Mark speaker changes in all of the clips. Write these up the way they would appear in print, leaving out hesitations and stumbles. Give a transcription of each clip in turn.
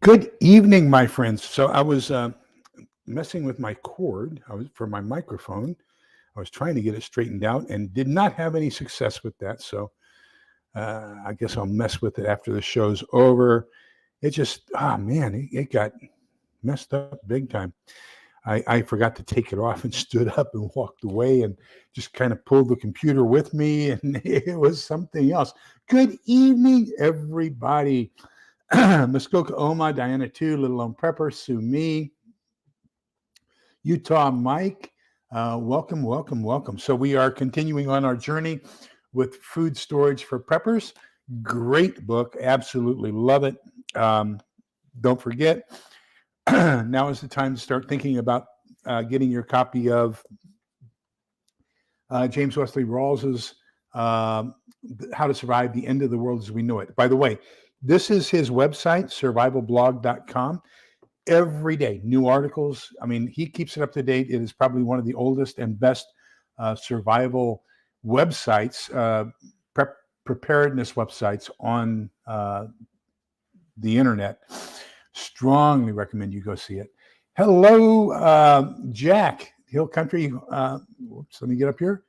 Speaker 1: Good evening, my friends. So I was messing with my cord for my microphone. I was trying to get it straightened out and did not have any success with that. So I guess I'll mess with it after the show's over. It just, it got messed up big time. I forgot to take it off and stood up and walked away and just kind of pulled the computer with me, and it was something else. Good evening, everybody. Muskoka Oma, Diana 2, Little Lone Prepper, Sue Me, Utah Mike, welcome. So we are continuing on our journey with food storage for preppers. Great book, absolutely love it. Don't forget, now is the time to start thinking about getting your copy of James Wesley Rawls's How to Survive the End of the World as We Know It. By the way, this is his website, survivalblog.com. Every day, new articles. I mean, he keeps it up to date. It is probably one of the oldest and best survival websites, preparedness websites on the internet. Strongly recommend you go see it. Hello, Jack, Hill Country. Let me get up here.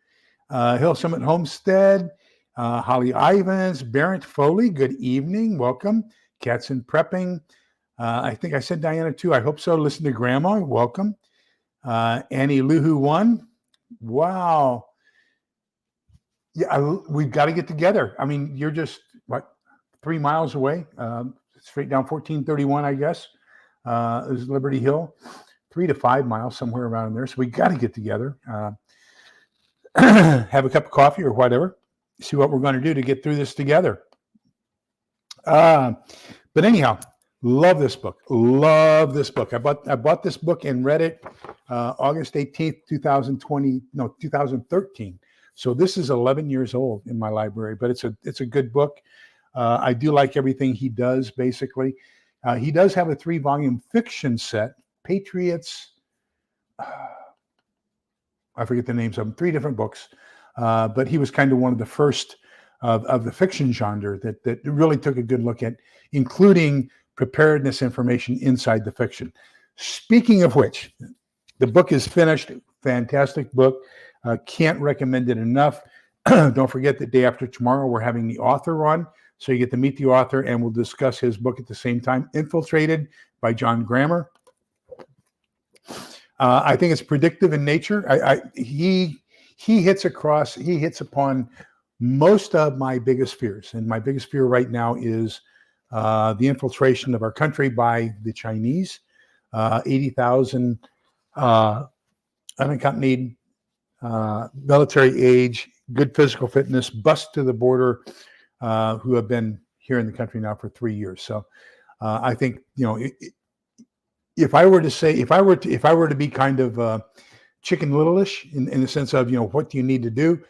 Speaker 1: Hill Summit Homestead. Holly Ivans, Barrett Foley, good evening, welcome. Cats and Prepping. I think I said Diana too. I hope so. Listen to Grandma, welcome. Annie Luhu 1. Wow. Yeah, we've got to get together. I mean, you're just, 3 miles away, straight down 1431, I guess, is Liberty Hill. 3 to 5 miles, somewhere around there. So we got to get together. Have a cup of coffee or whatever. See what we're going to do to get through this together. But anyhow, love this book. I bought this book and read it August 18th, 2013. So this is 11 years old in my library, but it's a good book. I do like everything he does, basically. He does have a 3-volume fiction set, Patriots. I forget the names of them, 3 different books. But he was kind of one of the first of the fiction genre that really took a good look at, including preparedness information inside the fiction. Speaking of which, the book is finished. Fantastic book. Can't recommend it enough. Don't forget that day after tomorrow, we're having the author on. So you get to meet the author, and we'll discuss his book at the same time, Infiltrated by John Grammer. I think it's predictive in nature. He hits upon most of my biggest fears. And my biggest fear right now is the infiltration of our country by the Chinese. 80,000 unaccompanied, military age, good physical fitness, bust to the border, who have been here in the country now for 3 years. So I think, if I were to be kind of Chicken Little-ish in the sense of, what do you need to do?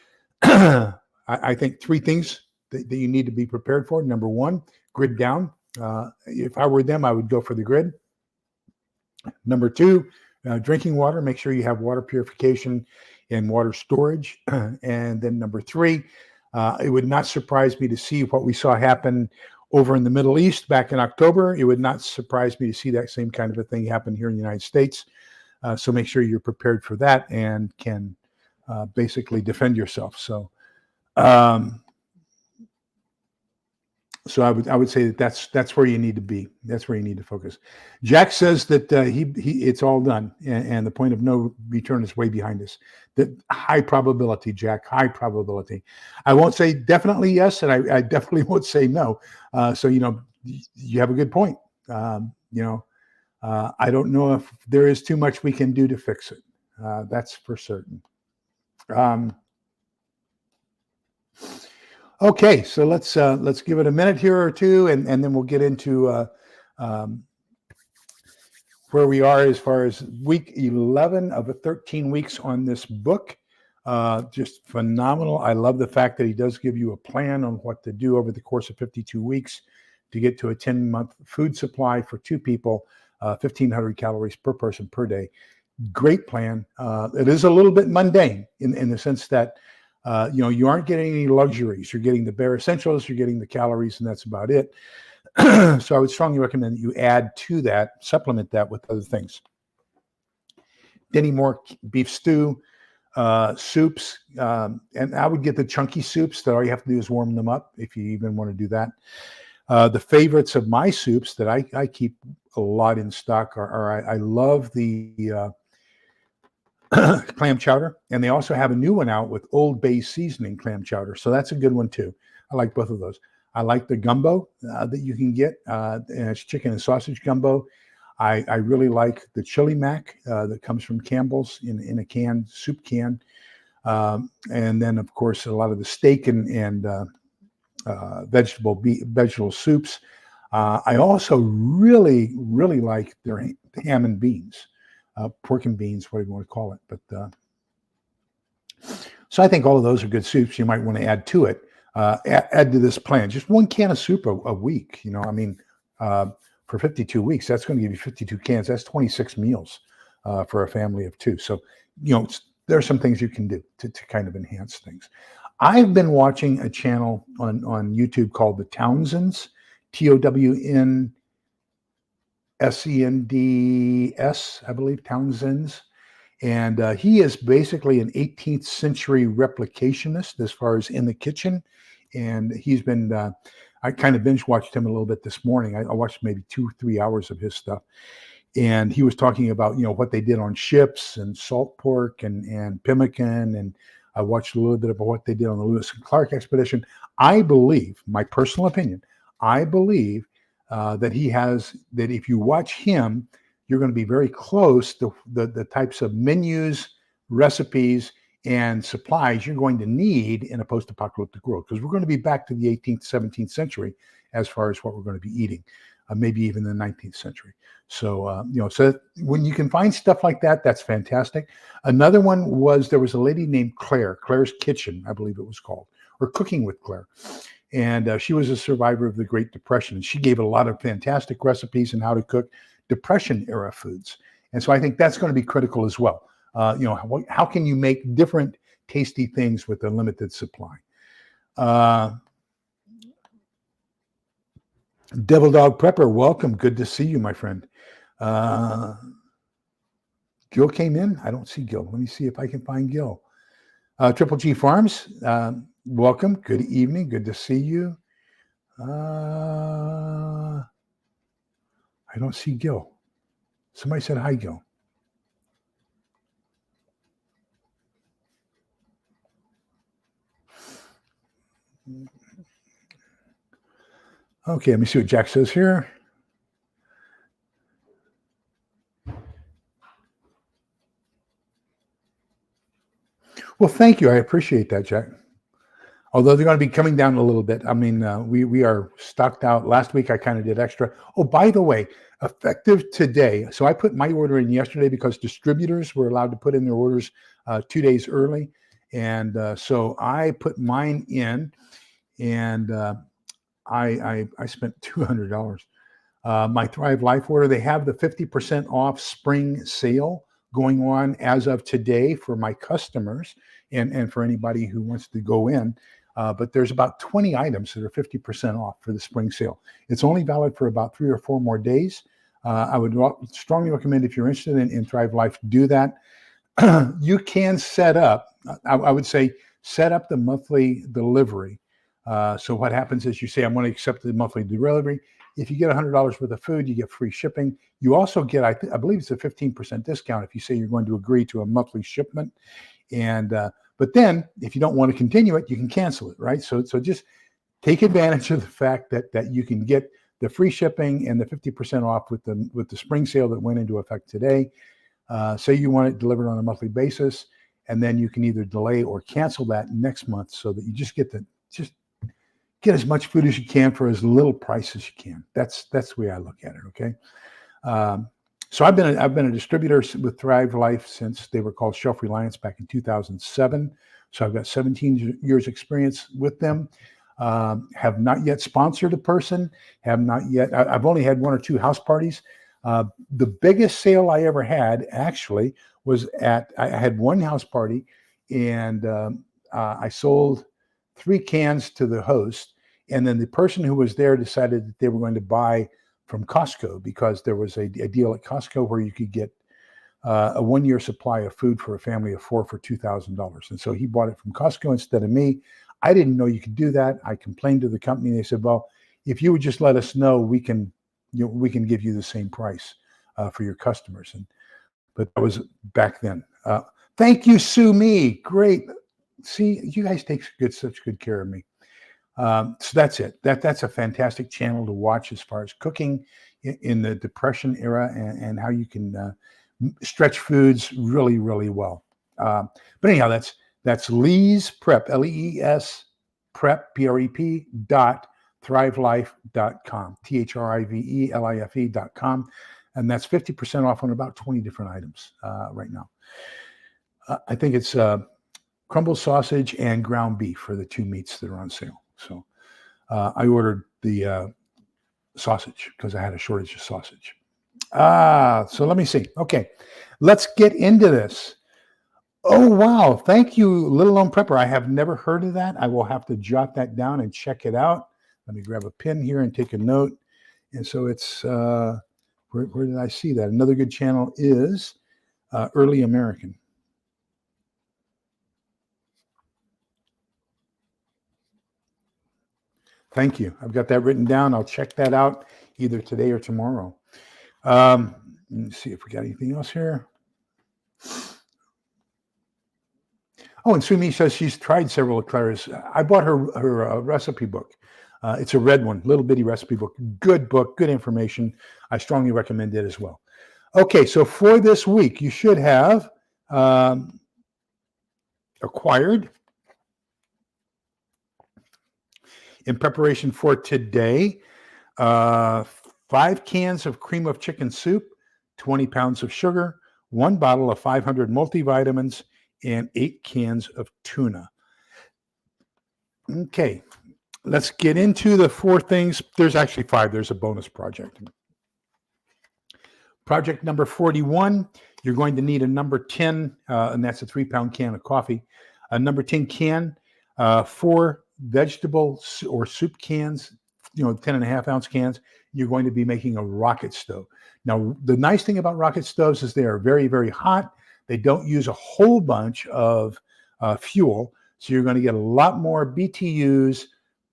Speaker 1: I think 3 things that you need to be prepared for. Number 1, grid down. If I were them, I would go for the grid. Number 2, drinking water. Make sure you have water purification and water storage. And then number 3, it would not surprise me to see what we saw happen over in the Middle East back in October. It would not surprise me to see that same kind of a thing happen here in the United States. So make sure you're prepared for that and can basically defend yourself. So, so I would say that's where you need to be. That's where you need to focus. Jack says that it's all done, and the point of no return is way behind us. That high probability, Jack, high probability. I won't say definitely yes, and I definitely won't say no. So you have a good point. I don't know if there is too much we can do to fix it. That's for certain. Okay, so let's give it a minute here or two, and then we'll get into where we are as far as week 11 of the 13 weeks on this book. Just phenomenal. I love the fact that he does give you a plan on what to do over the course of 52 weeks to get to a 10-month food supply for 2 people, 1,500 calories per person per day. Great plan. It is a little bit mundane in the sense that you aren't getting any luxuries. You're getting the bare essentials, you're getting the calories, and that's about it. So I would strongly recommend that you add to that, supplement that with other things. Any more beef stew, soups, and I would get the chunky soups that all you have to do is warm them up if you even want to do that. The favorites of my soups that I keep a lot in stock are I love the clam chowder, and they also have a new one out with Old Bay seasoning clam chowder. So that's a good one too. I like both of those. I like the gumbo that you can get. And it's chicken and sausage gumbo. I really like the chili mac that comes from Campbell's in a can, soup can. And then, of course, a lot of the steak and vegetable soups. I also really like their ham and beans, pork and beans, whatever you want to call it. But so I think all of those are good soups. You might want to add to it, add to this plan. Just one can of soup a week. I mean, for 52 weeks, that's going to give you 52 cans. That's 26 meals for a family of two. So, there are some things you can do to kind of enhance things. I've been watching a channel on YouTube called the Townsends, TOWNSENDS, I believe, Townsends. And he is basically an 18th century replicationist as far as in the kitchen. And he's been, I kind of binge watched him a little bit this morning. I watched maybe 2-3 hours of his stuff. And he was talking about, what they did on ships and salt pork and pemmican. And I watched a little bit about what they did on the Lewis and Clark expedition. I believe, my personal opinion, that that if you watch him, you're going to be very close to the types of menus, recipes, and supplies you're going to need in a post-apocalyptic world, because we're going to be back to the 18th, 17th century as far as what we're going to be eating, maybe even the 19th century. So, so when you can find stuff like that, that's fantastic. Another one was, there was a lady named Claire's Kitchen, I believe it was called, or Cooking with Claire. And she was a survivor of the Great Depression. And she gave a lot of fantastic recipes on how to cook Depression-era foods. And so I think that's going to be critical as well. How can you make different tasty things with a limited supply? Devil Dog Prepper, welcome. Good to see you, my friend. Gil came in. I don't see Gil. Let me see if I can find Gil. Triple G Farms, welcome. Good evening. Good to see you. I don't see Gil. Somebody said hi, Gil. Okay, let me see what Jack says here. Well, thank you. I appreciate that, Jack. Although they're going to be coming down a little bit. I mean, we are stocked out. Last week, I kind of did extra. Oh, by the way, effective today. So I put my order in yesterday because distributors were allowed to put in their orders 2 days early. And so I put mine in, and I spent $200. My Thrive Life order, they have the 50% off spring sale going on as of today for my customers and for anybody who wants to go in. But there's about 20 items that are 50% off for the spring sale. It's only valid for about 3 or 4 more days. I would strongly recommend, if you're interested in Thrive Life, do that. You can set up, I would say, set up the monthly delivery. So what happens is you say, I'm going to accept the monthly delivery. If you get $100 worth of food, you get free shipping. You also get, I believe it's a 15% discount if you say you're going to agree to a monthly shipment. And but then if you don't want to continue it, you can cancel it, right? So just take advantage of the fact that you can get the free shipping and the 50% off with the spring sale that went into effect today. Say you want it delivered on a monthly basis, and then you can either delay or cancel that next month, so that you just get as much food as you can for as little price as you can. That's the way I look at it. Okay. So I've been a distributor with Thrive Life since they were called Shelf Reliance back in 2007. So I've got 17 years experience with them. Have not yet sponsored a person. Have not yet. I've only had 1 or 2 house parties. The biggest sale I ever had actually was I had 1 house party, and I sold 3 cans to the host, And then the person who was there decided that they were going to buy from Costco because there was a deal at Costco where you could get a 1-year supply of food for a family of 4 for $2,000. And so he bought it from Costco instead of me. I didn't know you could do that. I complained to the company. They said, well, if you would just let us know, we can give you the same price for your customers. But that was back then. Thank you, Sue Me. Great. See, you guys take such good care of me. So that's it. That's a fantastic channel to watch as far as cooking in the Depression era and how you can stretch foods really, really well. But anyhow, that's Lee's Prep, Lees Prep, PREP .thrivelife.com, THRIVELIFE.com. And that's 50% off on about 20 different items right now. I think it's crumbled sausage and ground beef for the 2 meats that are on sale. So I ordered the sausage because I had a shortage of sausage. So let me see. Okay, let's get into this. Oh, wow. Thank you, Little Lone Prepper. I have never heard of that. I will have to jot that down and check it out. Let me grab a pen here and take a note. And so it's, where did I see that? Another good channel is Early American. Thank you. I've got that written down. I'll check that out either today or tomorrow. Let me see if we got anything else here. Oh, and Sumi says she's tried several eclairs. I bought her recipe book. It's a red one, little bitty recipe book. Good book, good information. I strongly recommend it as well. Okay, so for this week, you should have acquired, in preparation for today, 5 cans of cream of chicken soup, 20 pounds of sugar, 1 bottle of 500 multivitamins, and 8 cans of tuna. Okay, let's get into the 4 things. There's actually 5. There's a bonus project. Project number 41, you're going to need a number 10, and that's a 3-pound can of coffee. A number 10 can, 4 vegetable or soup cans, 10.5-ounce cans. You're going to be making a rocket stove. Now, the nice thing about rocket stoves is they are very, very hot. They don't use a whole bunch of fuel, so you're going to get a lot more BTUs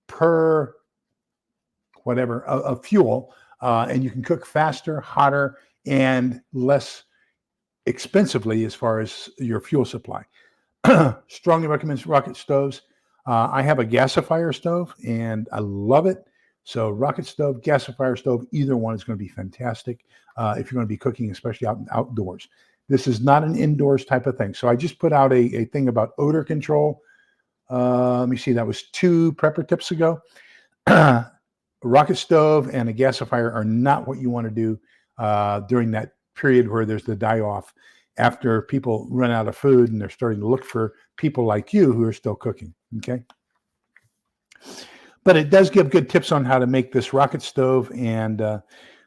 Speaker 1: per whatever of fuel, and you can cook faster, hotter, and less expensively as far as your fuel supply. Strongly recommend rocket stoves. I have a gasifier stove, and I love it. So rocket stove, gasifier stove, either one is going to be fantastic if you're going to be cooking, especially outdoors. This is not an indoors type of thing. So I just put out a thing about odor control. Let me see, that was 2 prepper tips ago. A rocket stove and a gasifier are not what you want to do during that period where there's the die-off after people run out of food and they're starting to look for people like you who are still cooking, okay? But it does give good tips on how to make this rocket stove, and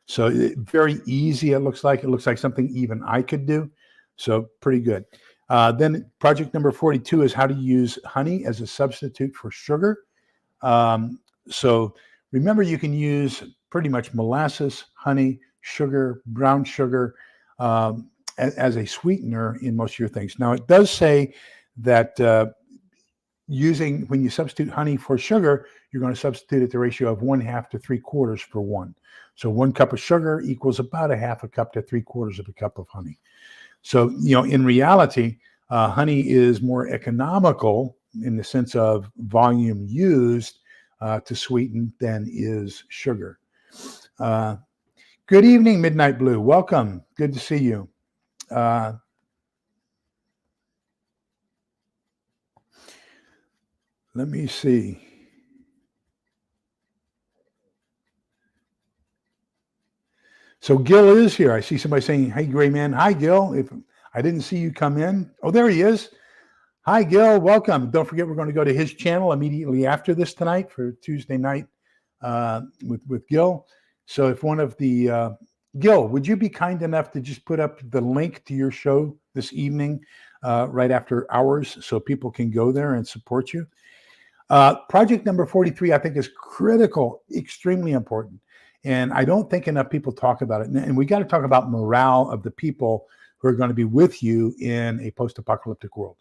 Speaker 1: so very easy, it looks like. It looks like something even I could do, so pretty good. Then project number 42 is how to use honey as a substitute for sugar. So remember, you can use pretty much molasses, honey, sugar, brown sugar, as a sweetener in most of your things. Now, it does say that when you substitute honey for sugar, you're going to substitute at the ratio of 1/2 to 3/4 for 1. So 1 cup of sugar equals about 1/2 cup to 3/4 of a cup of honey. So, in reality, honey is more economical in the sense of volume used to sweeten than is sugar. Good evening, Midnight Blue. Welcome. Good to see you. Let me see. So Gil is here. I see somebody saying, "Hey, Gray Man." Hi, Gil. If I didn't see you come in. Oh, there he is. Hi, Gil. Welcome. Don't forget, we're going to go to his channel immediately after this tonight for Tuesday night with Gil. So if one of the Gil, would you be kind enough to just put up the link to your show this evening right after hours so people can go there and support you? Project number 43, I think, is critical, extremely important. And I don't think enough people talk about it. And we got to talk about morale of the people who are going to be with you in a post-apocalyptic world.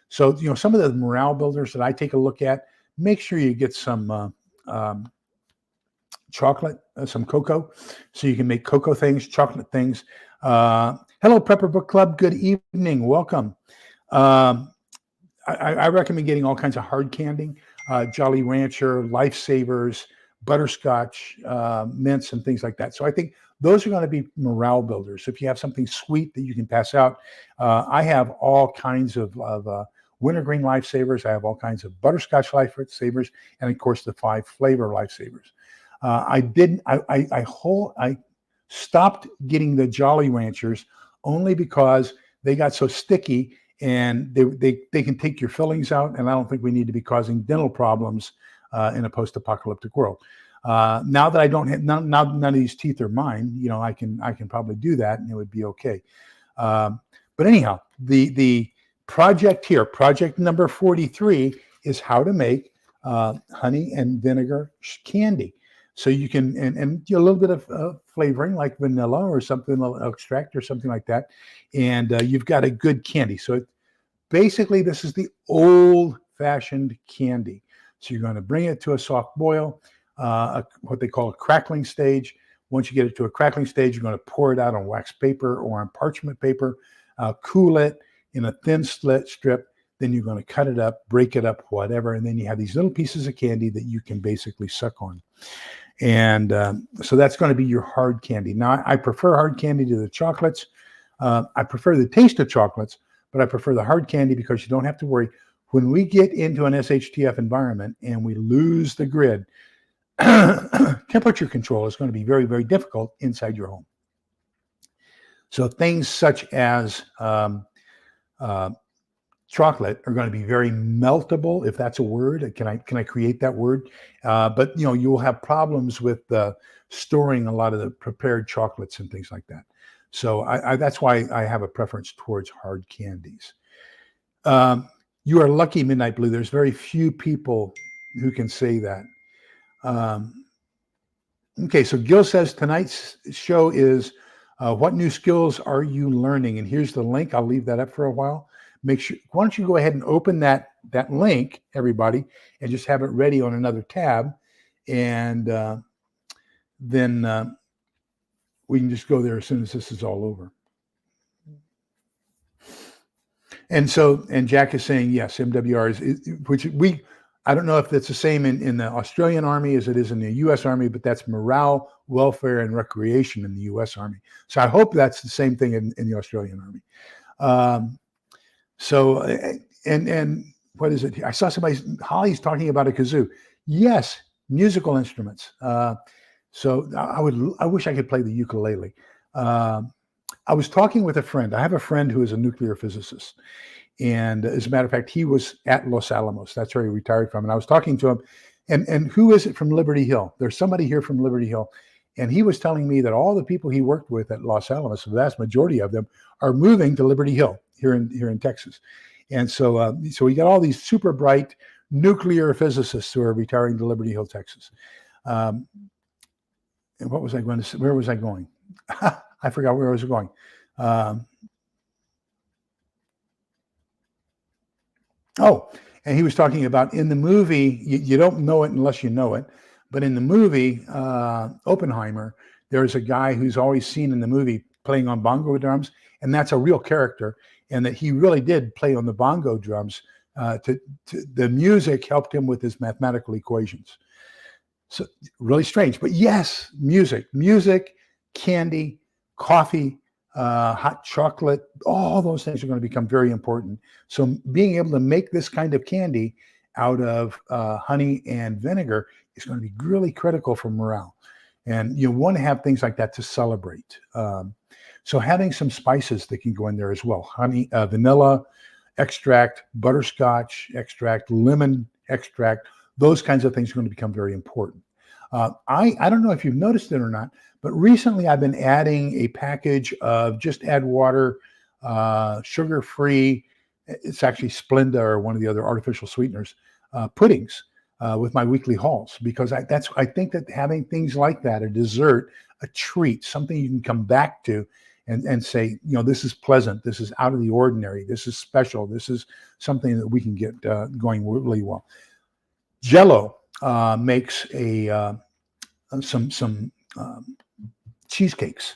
Speaker 1: So, some of the morale builders that I take a look at, make sure you get some chocolate, some cocoa, so you can make cocoa things, chocolate things. Hello, Prepper Book Club. Good evening. Welcome. I recommend getting all kinds of hard candy, Jolly Rancher, Lifesavers, butterscotch, mints, and things like that. So I think those are going to be morale builders. If you have something sweet that you can pass out, I have all kinds of wintergreen Lifesavers. I have all kinds of butterscotch Lifesavers, and of course the 5 flavor Lifesavers. I stopped getting the Jolly Ranchers only because they got so sticky, and they can take your fillings out, and I don't think we need to be causing dental problems in a post-apocalyptic world. Now that I don't have none of these teeth are mine, I can probably do that, and it would be okay. But anyhow, the project here, project number 43, is how to make honey and vinegar candy. So you can, and a little bit of flavoring like vanilla or something, extract or something like that. And you've got a good candy. So basically, this is the old-fashioned candy. So you're going to bring it to a soft boil, what they call a crackling stage. Once you get it to a crackling stage, you're going to pour it out on wax paper or on parchment paper, cool it in a thin slit strip. Then you're going to cut it up, break it up, whatever. And then you have these little pieces of candy that you can basically suck on. And so that's going to be your hard candy. Now, I prefer hard candy to the chocolates. I prefer the taste of chocolates, but I prefer the hard candy because you don't have to worry. When we get into an SHTF environment and we lose the grid, temperature control is going to be very, very difficult inside your home. So things such as chocolate are going to be very meltable, if that's a word. Can I create that word? But you'll have problems with storing a lot of the prepared chocolates and things like that. So that's why I have a preference towards hard candies. You are lucky, Midnight Blue. There's very few people who can say that. Okay, so Gil says tonight's show is what new skills are you learning? And here's the link. I'll leave that up for a while. Make sure, why don't you go ahead and open that link, everybody, and just have it ready on another tab. And then we can just go there as soon as this is all over. And Jack is saying, yes, MWR is which I don't know if that's the same in the Australian Army as it is in the U.S. Army, but that's morale, welfare, and recreation in the U.S. Army. So I hope that's the same thing in the Australian Army. So, and what is it? I saw Holly's talking about a kazoo. Yes, musical instruments. So I wish I could play the ukulele. I was talking with a friend. I have a friend who is a nuclear physicist. And as a matter of fact, he was at Los Alamos. That's where he retired from. And I was talking to him. And who is it from Liberty Hill? There's somebody here from Liberty Hill. And he was telling me that all the people he worked with at Los Alamos, the vast majority of them, are moving to Liberty Hill here in Texas. And so we got all these super bright nuclear physicists who are retiring to Liberty Hill, Texas. And what was I going to say? Where was I going? I forgot where I was going. And he was talking about in the movie, you don't know it unless you know it, but in the movie, Oppenheimer, there's a guy who's always seen in the movie playing on bongo drums, and that's a real character, and that he really did play on the bongo drums. The music helped him with his mathematical equations. So really strange, but yes, music, candy, coffee, hot chocolate, all those things are going to become very important. So being able to make this kind of candy out of honey and vinegar is going to be really critical for morale. And you want to have things like that to celebrate. So having some spices that can go in there as well. Honey, vanilla extract, butterscotch extract, lemon extract, those kinds of things are going to become very important. I don't know if you've noticed it or not, but recently I've been adding a package of just add water, sugar-free. It's actually Splenda or one of the other artificial sweeteners, puddings. with my weekly hauls, because I think that having things like that, a dessert, a treat, something you can come back to and say, this is pleasant, this is out of the ordinary, this is special, this is something that we can get going really well. Jello makes some cheesecakes.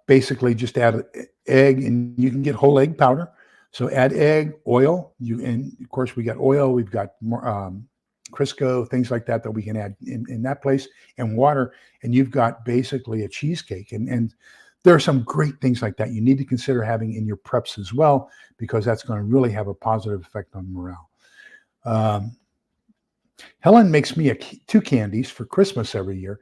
Speaker 1: Basically, just add egg, and you can get whole egg powder. So add egg, oil. And of course we got oil. We've got more, Crisco, things like that we can add in that place, and water, and you've got basically a cheesecake. And there are some great things like that you need to consider having in your preps as well, because that's going to really have a positive effect on morale. Helen makes me 2 candies for Christmas every year.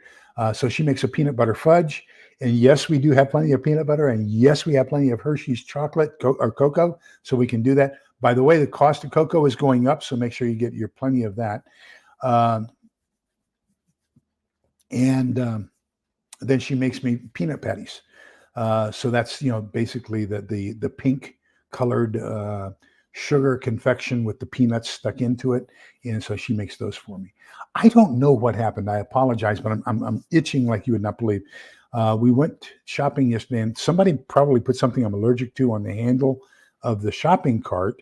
Speaker 1: So she makes a peanut butter fudge. And yes, we do have plenty of peanut butter. And yes, we have plenty of Hershey's chocolate or cocoa. So we can do that. By the way, the cost of cocoa is going up. So make sure you get your plenty of that. Then she makes me peanut patties. So that's, basically the pink colored sugar confection with the peanuts stuck into it, and so she makes those for me. I don't know what happened. I apologize, but I'm itching like you would not believe. We went shopping yesterday, and somebody probably put something I'm allergic to on the handle of the shopping cart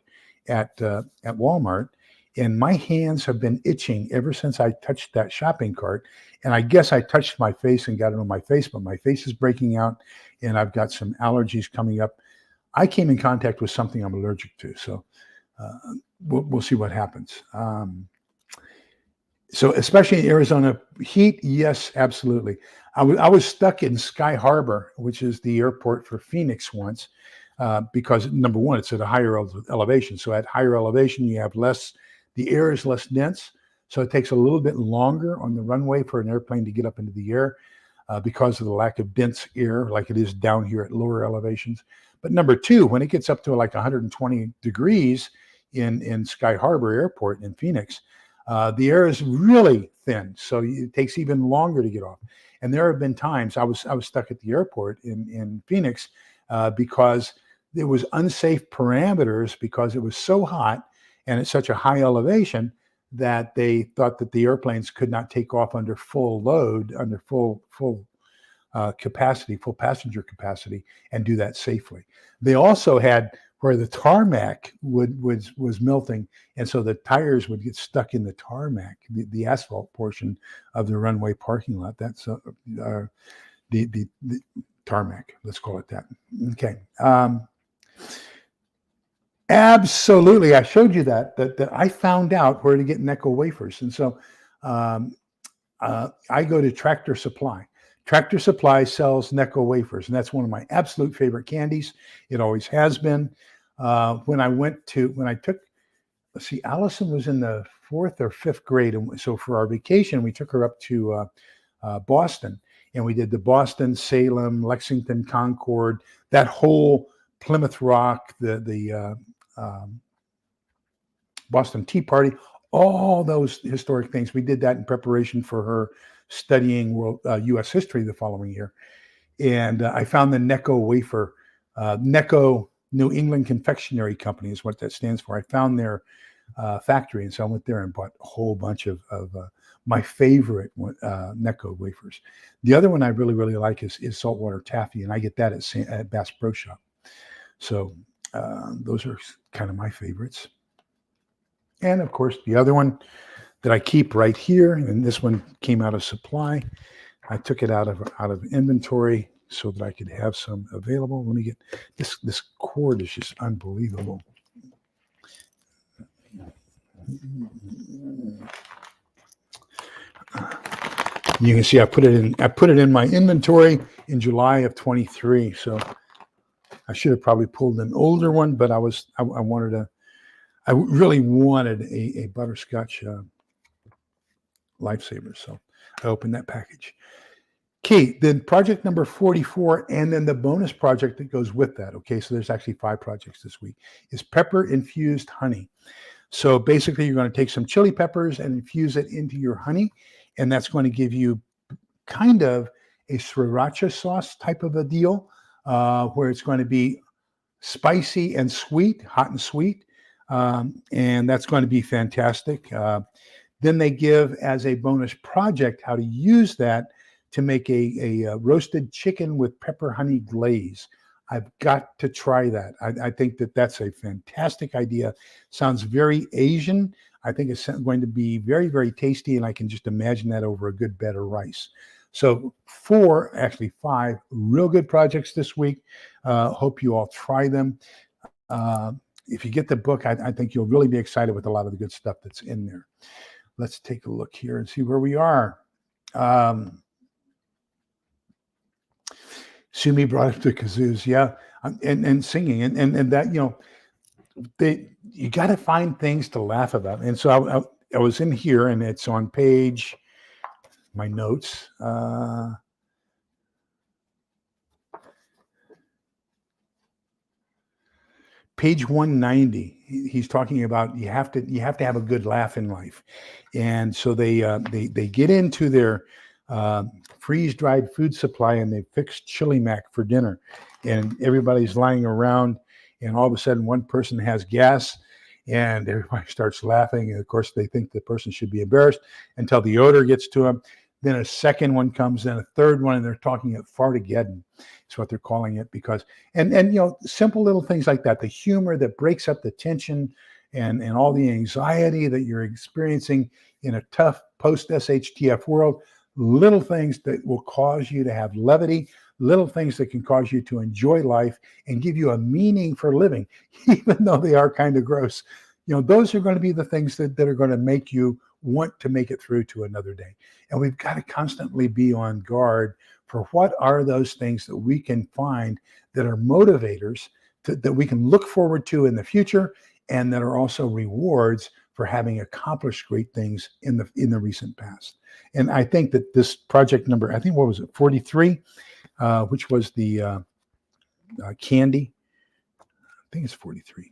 Speaker 1: at Walmart, and my hands have been itching ever since I touched that shopping cart. And I guess I touched my face and got it on my face, but my face is breaking out, and I've got some allergies coming up. I came in contact with something I'm allergic to, so we'll see what happens. So especially in Arizona heat, yes, absolutely. I was stuck in Sky Harbor, which is the airport for Phoenix once, because number one, it's at a higher elevation. So at higher elevation, you have the air is less dense. So it takes a little bit longer on the runway for an airplane to get up into the air because of the lack of dense air, like it is down here at lower elevations. But number two, when it gets up to like 120 degrees in Sky Harbor Airport in Phoenix, the air is really thin. So it takes even longer to get off. And there have been times I was stuck at the airport in Phoenix because there was unsafe parameters, because it was so hot and at such a high elevation that they thought that the airplanes could not take off under full load, under full capacity, full passenger capacity, and do that safely. They also had where the tarmac was melting, and so the tires would get stuck in the tarmac, the asphalt portion of the runway parking lot. That's the tarmac. Let's call it that. Okay. Absolutely. I showed you that I found out where to get Necco wafers. And so I go to Tractor Supply. Tractor Supply sells Necco wafers, and that's one of my absolute favorite candies. It always has been. When I took, Allison was in the 4th or 5th grade. And so for our vacation, we took her up to Boston, and we did the Boston, Salem, Lexington, Concord, that whole Plymouth Rock, the Boston Tea Party, all those historic things. We did that in preparation for her studying U.S. history the following year. And I found the Necco wafer, Necco New England Confectionery Company is what that stands for. I found their factory, and so I went there and bought a whole bunch of my favorite Necco wafers. The other one I really, really like is saltwater taffy, and I get that at Bass Pro Shop. So those are kind of my favorites. And of course, the other one that I keep right here, and this one came out of supply. I took it out of inventory so that I could have some available. Let me get this cord is just unbelievable. You can see I put it in my inventory in July of 23. So I should have probably pulled an older one, but I really wanted a butterscotch lifesaver. So I opened that package. Okay, then project number 44, and then the bonus project that goes with that. Okay, so there's actually 5 projects this week, is pepper infused honey. So basically, you're going to take some chili peppers and infuse it into your honey, and that's going to give you kind of a sriracha sauce type of a deal, where it's going to be spicy and sweet, hot and sweet, and that's going to be fantastic. Then they give as a bonus project how to use that to make a roasted chicken with pepper honey glaze. I've got to try that. I think that that's a fantastic idea. Sounds very Asian. I think it's going to be very, very tasty, and I can just imagine that over a good bed of rice. So 4, actually 5 real good projects this week. Hope you all try them. If you get the book, I think you'll really be excited with a lot of the good stuff that's in there. Let's take a look here and see where we are. Sumi brought up the kazoos, yeah, and singing, and that, you got to find things to laugh about. And so I was in here, and it's on page, my notes. Page 190, he's talking about you have to have a good laugh in life, and so they get into their freeze-dried food supply, and they fix chili mac for dinner, and everybody's lying around, and all of a sudden one person has gas, and everybody starts laughing, and of course they think the person should be embarrassed until the odor gets to them. Then a second one comes, then a third one, and they're talking at fartageddon. It's what they're calling it, because and simple little things like that, the humor that breaks up the tension and all the anxiety that you're experiencing in a tough post-SHTF world, little things that will cause you to have levity, little things that can cause you to enjoy life and give you a meaning for living, even though they are kind of gross. Those are going to be the things that are going to make you want to make it through to another day. And we've got to constantly be on guard for what are those things that we can find that are motivators that we can look forward to in the future, and that are also rewards for having accomplished great things in the recent past. And I think that this project number, I think, what was it, 43, which was the candy. I think it's 43.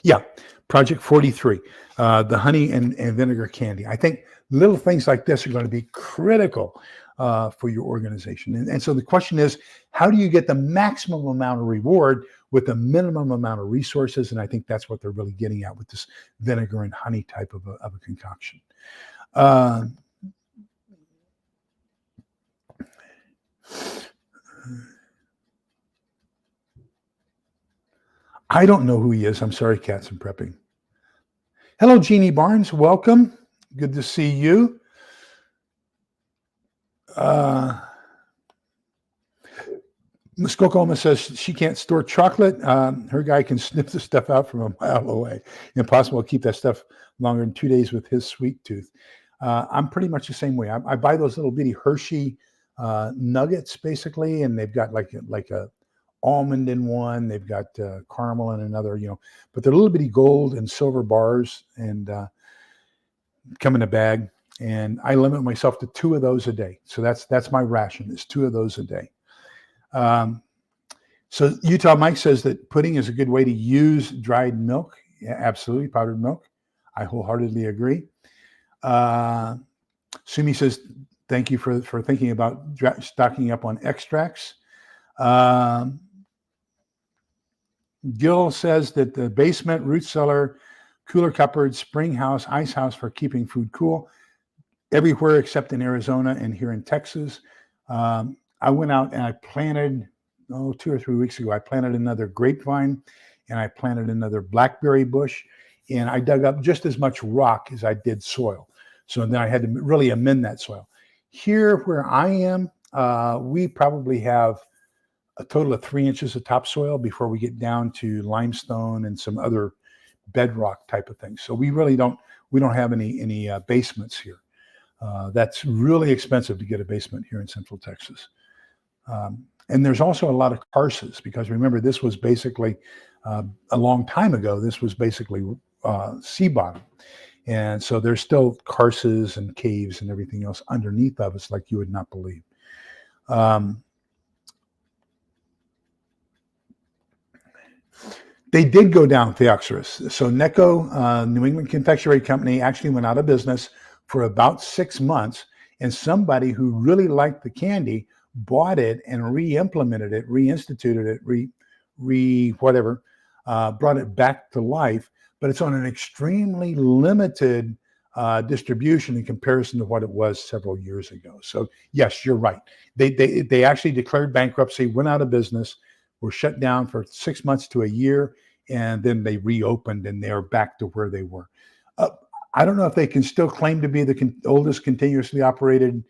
Speaker 1: Yeah, project 43, the honey and vinegar candy. I think little things like this are going to be critical for your organization. And so the question is, how do you get the maximum amount of reward with the minimum amount of resources? And I think that's what they're really getting at with this vinegar and honey type of a concoction. I don't know who he is. I'm sorry, Cats and Prepping. Hello, Jeannie Barnes. Welcome. Good to see you. Muskokoma says she can't store chocolate. Her guy can sniff the stuff out from a mile away. Impossible to keep that stuff longer than 2 days with his sweet tooth. I'm pretty much the same way. I buy those little bitty Hershey nuggets, basically, and they've got like a almond in one, they've got caramel in another, but they're little bitty gold and silver bars, and come in a bag. And I limit myself to 2 of those a day. So that's my ration, is 2 of those a day. So Utah Mike says that pudding is a good way to use dried milk. Yeah, absolutely, powdered milk. I wholeheartedly agree. Sumi says, thank you for thinking about stocking up on extracts. Gil says that the basement, root cellar, cooler cupboard, spring house, ice house for keeping food cool, everywhere except in Arizona and here in Texas. I went out and I planted, 2 or 3 weeks ago, I planted another grapevine, and I planted another blackberry bush, and I dug up just as much rock as I did soil. So then I had to really amend that soil. Here where I am, we probably have a total of 3 inches of topsoil before we get down to limestone and some other bedrock type of things. So we don't have any basements here. That's really expensive to get a basement here in Central Texas. And there's also a lot of karsts, because remember, this was basically a long time ago, this was basically sea bottom. And so there's still karsts and caves and everything else underneath of us like you would not believe. They did go down, Theoxorus. So Necco, New England Confectionery Company, actually went out of business for about 6 months, and somebody who really liked the candy bought it and re-implemented it, reinstituted it, brought it back to life, but it's on an extremely limited distribution in comparison to what it was several years ago. So yes, you're right. They actually declared bankruptcy, went out of business, were shut down for 6 months to a year, and then they reopened and they're back to where they were. I don't know if they can still claim to be the oldest continuously operated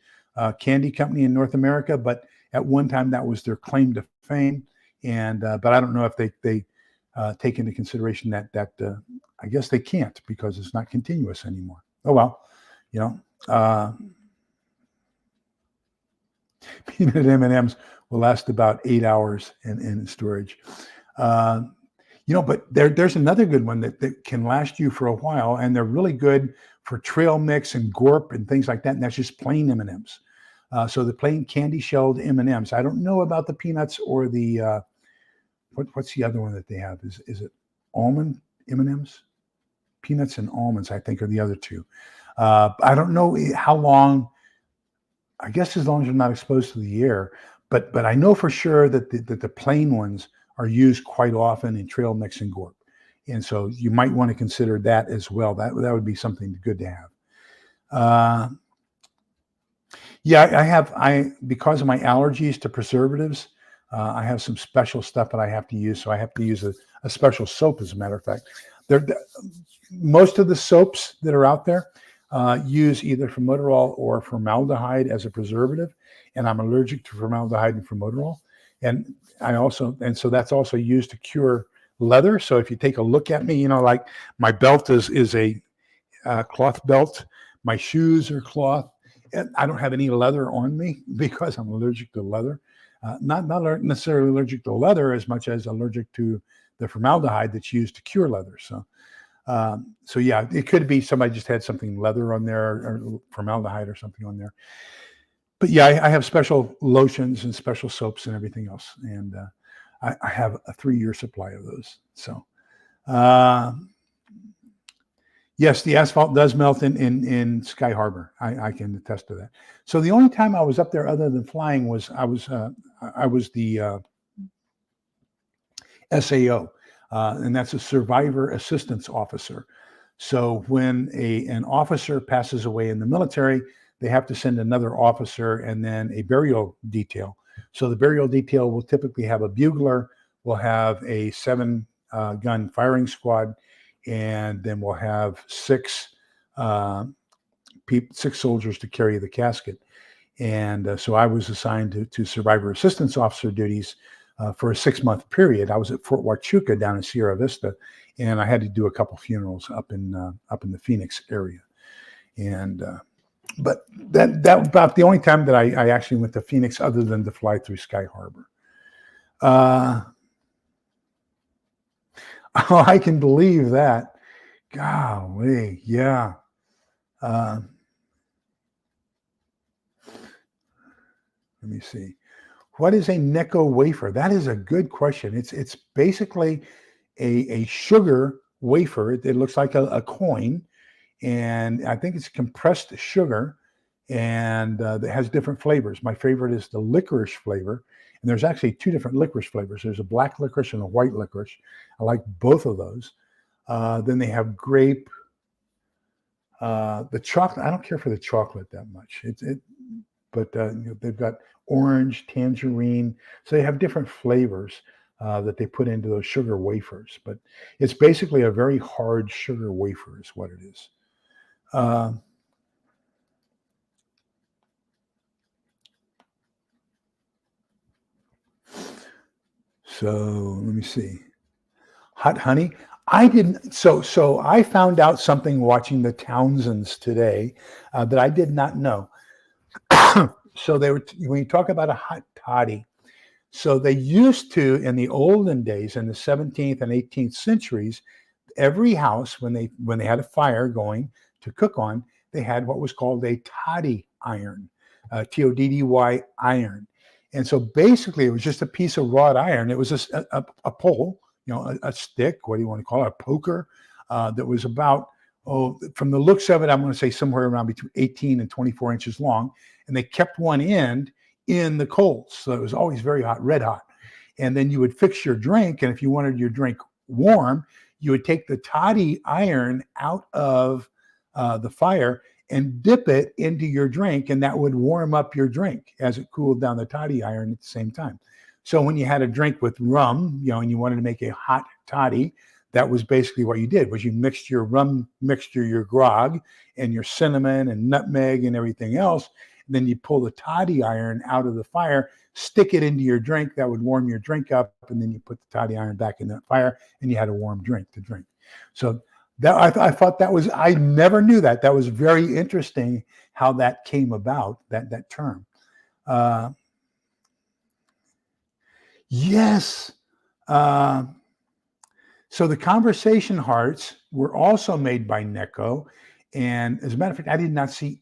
Speaker 1: candy company in North America, but at one time that was their claim to fame. And but I don't know if they take into consideration that I guess they can't because it's not continuous anymore. Oh well, you know, peanut M&Ms will last about 8 hours in storage. But there's another good one that can last you for a while, and they're really good for trail mix and gorp and things like that. And that's just plain M&Ms. So the plain candy shelled M&Ms. I don't know about the peanuts or the what's the other one that they have? Is it almond M&Ms? Peanuts and almonds, I think, are the other two. I don't know how long. I guess as long as you're not exposed to the air. But I know for sure that the plain ones are used quite often in trail mix and gorp. And so you might want to consider that as well. That would be something good to have. Because of my allergies to preservatives, I have some special stuff that I have to use. So I have to use a special soap, as a matter of fact. Most of the soaps that are out there use either formoterol or formaldehyde as a preservative, and I'm allergic to formaldehyde and formoterol. And so that's also used to cure leather. So if you take a look at me, like my belt is a cloth belt, my shoes are cloth, and I don't have any leather on me because I'm allergic to leather. Not necessarily allergic to leather as much as allergic to the formaldehyde that's used to cure leather. So yeah, it could be somebody just had something leather on there or formaldehyde or something on there. But yeah, I have special lotions and special soaps and everything else. And I have a 3-year supply of those. So yes, the asphalt does melt in Sky Harbor. I can attest to that. So the only time I was up there other than flying was I was the SAO. And that's a survivor assistance officer. So when an officer passes away in the military, they have to send another officer and then a burial detail. So the burial detail will typically have a bugler, will have a 7-gun firing squad, and then we'll have 6 soldiers to carry the casket. And so I was assigned to survivor assistance officer duties for a 6-month period. I was at Fort Huachuca down in Sierra Vista, and I had to do a couple funerals up in the Phoenix area. And but that about the only time that I actually went to Phoenix, other than to fly through Sky Harbor. I can believe that. Golly, yeah. Let me see. What is a Necco wafer? That is a good question. It's basically a sugar wafer. It looks like a coin, and I think it's compressed sugar, and it has different flavors. My favorite is the licorice flavor, and there's actually 2 different licorice flavors. There's a black licorice and a white licorice. I like both of those. Then they have grape. The chocolate, I don't care for the chocolate that much. But they've got orange, tangerine. So they have different flavors that they put into those sugar wafers. But it's basically a very hard sugar wafer is what it is. So let me see. Hot honey. I didn't. So I found out something watching the Townsends today that I did not know. So when you talk about a hot toddy, so they used to, in the olden days, in the 17th and 18th centuries, every house, when they had a fire going to cook on, they had what was called a toddy iron, Toddy iron. And so basically it was just a piece of wrought iron. It was a pole, a stick, what do you want to call it, a poker, that was about, from the looks of it, I'm going to say somewhere around between 18 and 24 inches long. And they kept one end in the coals. So it was always very hot, red hot. And then you would fix your drink. And if you wanted your drink warm, you would take the toddy iron out of the fire and dip it into your drink, and that would warm up your drink as it cooled down the toddy iron at the same time. So when you had a drink with rum, and you wanted to make a hot toddy, that was basically what you did, was you mixed your rum mixture, your grog, and your cinnamon and nutmeg and everything else. And then you pull the toddy iron out of the fire, stick it into your drink. That would warm your drink up, and then you put the toddy iron back in the fire, and you had a warm drink to drink. So that I thought that was, I never knew that. That was very interesting how that came about, that term. Yes. So the conversation hearts were also made by Neko. And as a matter of fact, I did not see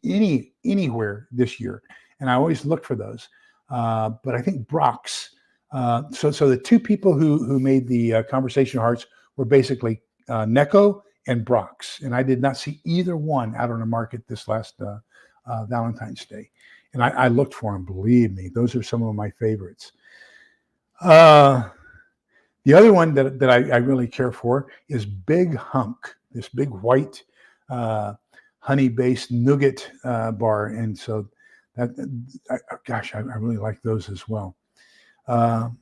Speaker 1: anywhere this year. And I always look for those. But I think Brox. So the two people who made the conversation hearts were basically Neko and Brox. And I did not see either one out on the market this last Valentine's Day. And I looked for them, believe me. Those are some of my favorites. The other one that I really care for is Big Hunk, this big white honey-based nougat bar. And so gosh, I really like those as well. Oh,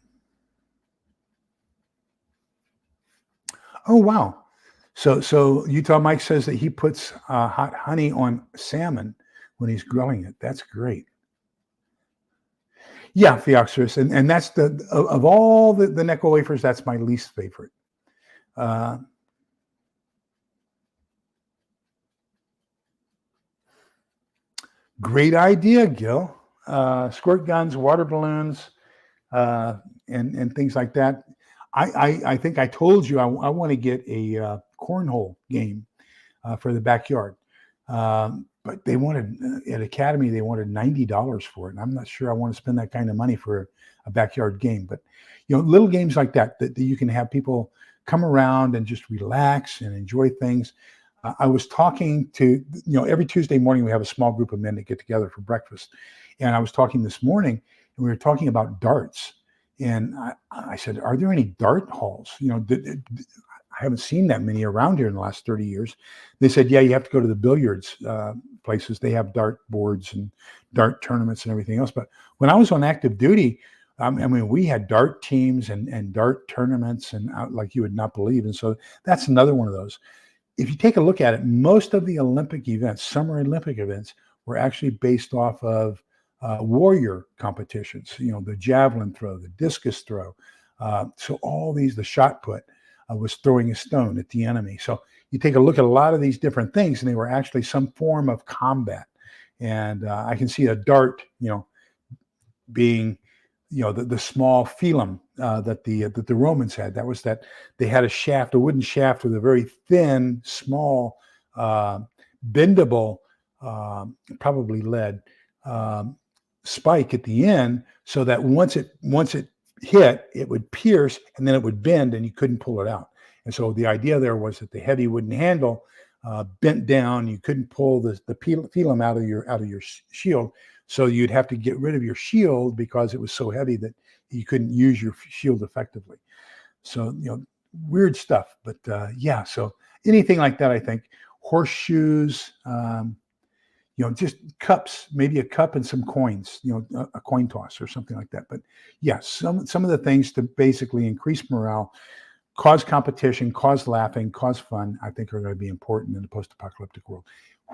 Speaker 1: wow. So Utah Mike says that he puts hot honey on salmon when he's grilling it. That's great. Yeah, Theoxerus, and that's of all the Neko wafers, that's my least favorite. Great idea, Gil. Squirt guns, water balloons, and things like that. I think I told you I want to get a cornhole game for the backyard. But they wanted, at Academy, they wanted $90 for it. And I'm not sure I want to spend that kind of money for a backyard game. But, little games like that you can have people come around and just relax and enjoy things. I was talking to, every Tuesday morning we have a small group of men that get together for breakfast. And I was talking this morning, and we were talking about darts. And I said, are there any dart halls? I haven't seen that many around here in the last 30 years. They said, yeah, you have to go to the billiards places. They have dart boards and dart tournaments and everything else. But when I was on active duty, we had dart teams and dart tournaments and like you would not believe. And so that's another one of those. If you take a look at it, most of the Olympic events, summer Olympic events, were actually based off of warrior competitions, the javelin throw, the discus throw. So all these, the shot put, was throwing a stone at the enemy. So you take a look at a lot of these different things, and they were actually some form of combat. And I can see a dart, being, the small phylum that the Romans had. That was that they had a wooden shaft with a very thin, small, bendable, probably lead spike at the end, so that once it hit, it would pierce, and then it would bend, and you couldn't pull it out. And so the idea there was that the heavy wooden handle bent down. You couldn't pull the phylum out of your shield, so you'd have to get rid of your shield because it was so heavy that you couldn't use your shield effectively. So weird stuff, but yeah. So anything like that, I think horseshoes. Just cups, maybe a cup and some coins, a coin toss or something like that. But yeah, some of the things to basically increase morale, cause competition, cause laughing, cause fun, I think are going to be important in the post-apocalyptic world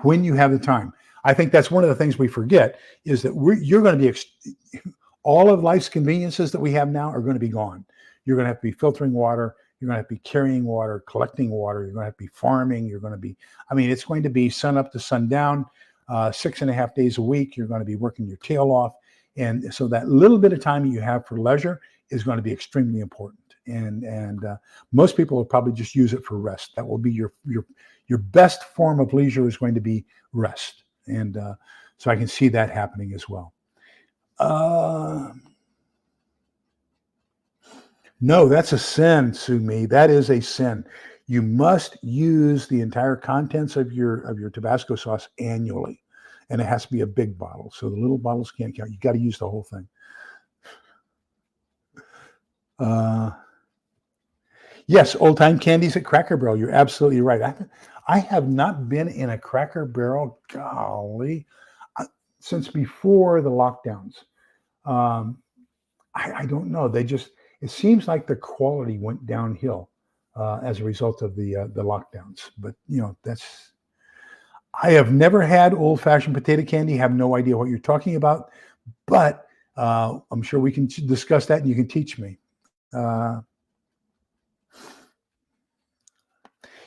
Speaker 1: when you have the time. I think that's one of the things we forget, is that you're going to be, all of life's conveniences that we have now are going to be gone. You're going to have to be filtering water. You're going to have to be carrying water, collecting water. You're going to have to be farming. You're going to be, it's going to be sun up to sundown. 6.5 days a week, you're going to be working your tail off. And so that little bit of time you have for leisure is going to be extremely important. And most people will probably just use it for rest. That will be your best form of leisure, is going to be rest. And so I can see that happening as well. No, that's a sin, Sumi. That is a sin. You must use the entire contents of your Tabasco sauce annually, and it has to be a big bottle. So the little bottles can't count. You got to use the whole thing. Yes, old time candies at Cracker Barrel. You're absolutely right. I have not been in a Cracker Barrel, golly, uh, since before the lockdowns. Um, I don't know. It seems like the quality went downhill as a result of the lockdowns. But I have never had old fashioned potato candy. Have no idea what you're talking about. But I'm sure we can discuss that, and you can teach me. Uh,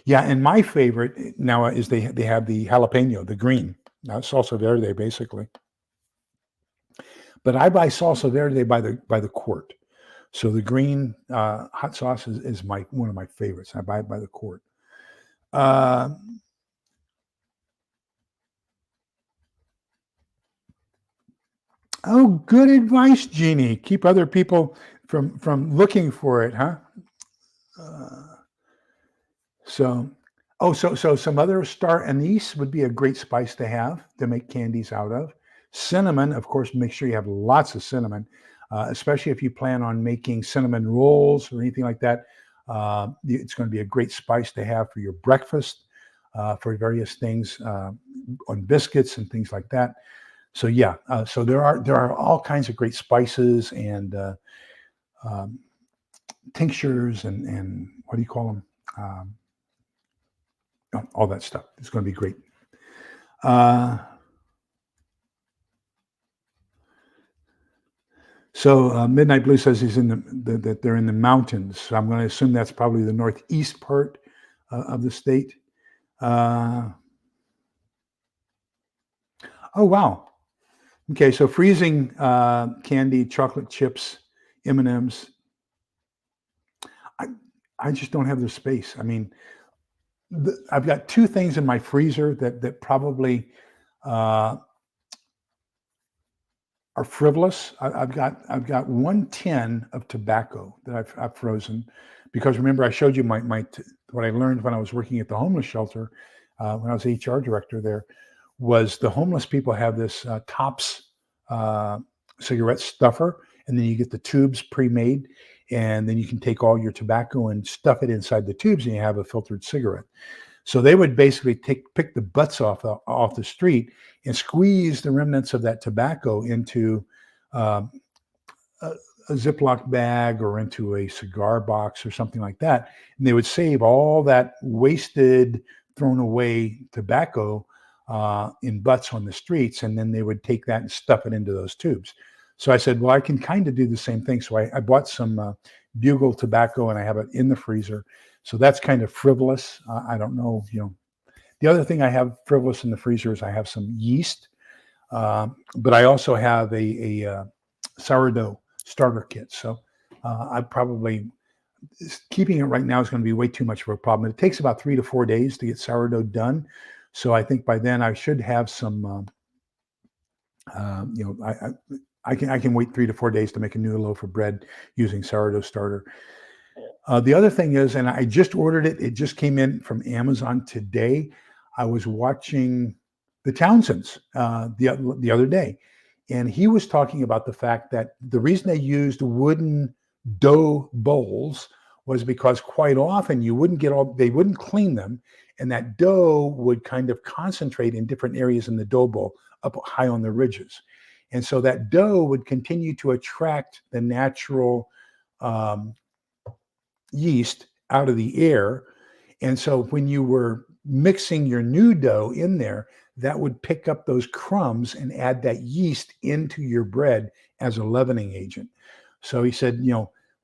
Speaker 1: yeah, and my favorite now is they have the jalapeno, the green, salsa verde, basically. But I buy salsa verde by the quart. So the green hot sauce is one of my favorites. I buy it by the quart. Uh, oh, good advice, Jeannie. Keep other people from looking for it, huh? Uh, so, so some other star anise would be a great spice to have to make candies out of. Cinnamon, of course, make sure you have lots of cinnamon, especially if you plan on making cinnamon rolls or anything like that. It's going to be a great spice to have for your breakfast, for various things on biscuits and things like that. So yeah, so there are all kinds of great spices and um, tinctures and what do you call them? All that stuff. It's going to be great. So Midnight Blue says he's in that they're in the mountains. So I'm going to assume that's probably the northeast part of the state. Oh wow. Okay, so freezing candy, chocolate chips, M&Ms. I just don't have the space. I mean, I've got two things in my freezer that probably are frivolous. I've got 1 tin of tobacco that I've frozen because remember I showed you what I learned when I was working at the homeless shelter when I was HR director there was the homeless people have this Tops cigarette stuffer, and then you get the tubes pre-made, and then you can take all your tobacco and stuff it inside the tubes, and you have a filtered cigarette. So they would basically pick the butts off the street and squeeze the remnants of that tobacco into um, a Ziploc bag or into a cigar box or something like that, and they would save all that wasted, thrown away tobacco in butts on the streets, and then they would take that and stuff it into those tubes. So I said, well, I can kind of do the same thing. So I bought some Bugle tobacco and I have it in the freezer. So that's kind of frivolous. I don't know, The other thing I have frivolous in the freezer is I have some yeast, but I also have a sourdough starter kit. So I probably keeping it right now is going to be way too much of a problem. It takes about 3 to 4 days to get sourdough done. So I think by then I should have some. I can wait 3 to 4 days to make a new loaf of bread using sourdough starter. The other thing is, and I just ordered it. It just came in from Amazon today. I was watching the Townsends the other day, and he was talking about the fact that the reason they used wooden dough bowls was because quite often they wouldn't clean them, and that dough would kind of concentrate in different areas in the dough bowl up high on the ridges. And so that dough would continue to attract the natural yeast out of the air. And so when you were mixing your new dough in there, that would pick up those crumbs and add that yeast into your bread as a leavening agent. So he said,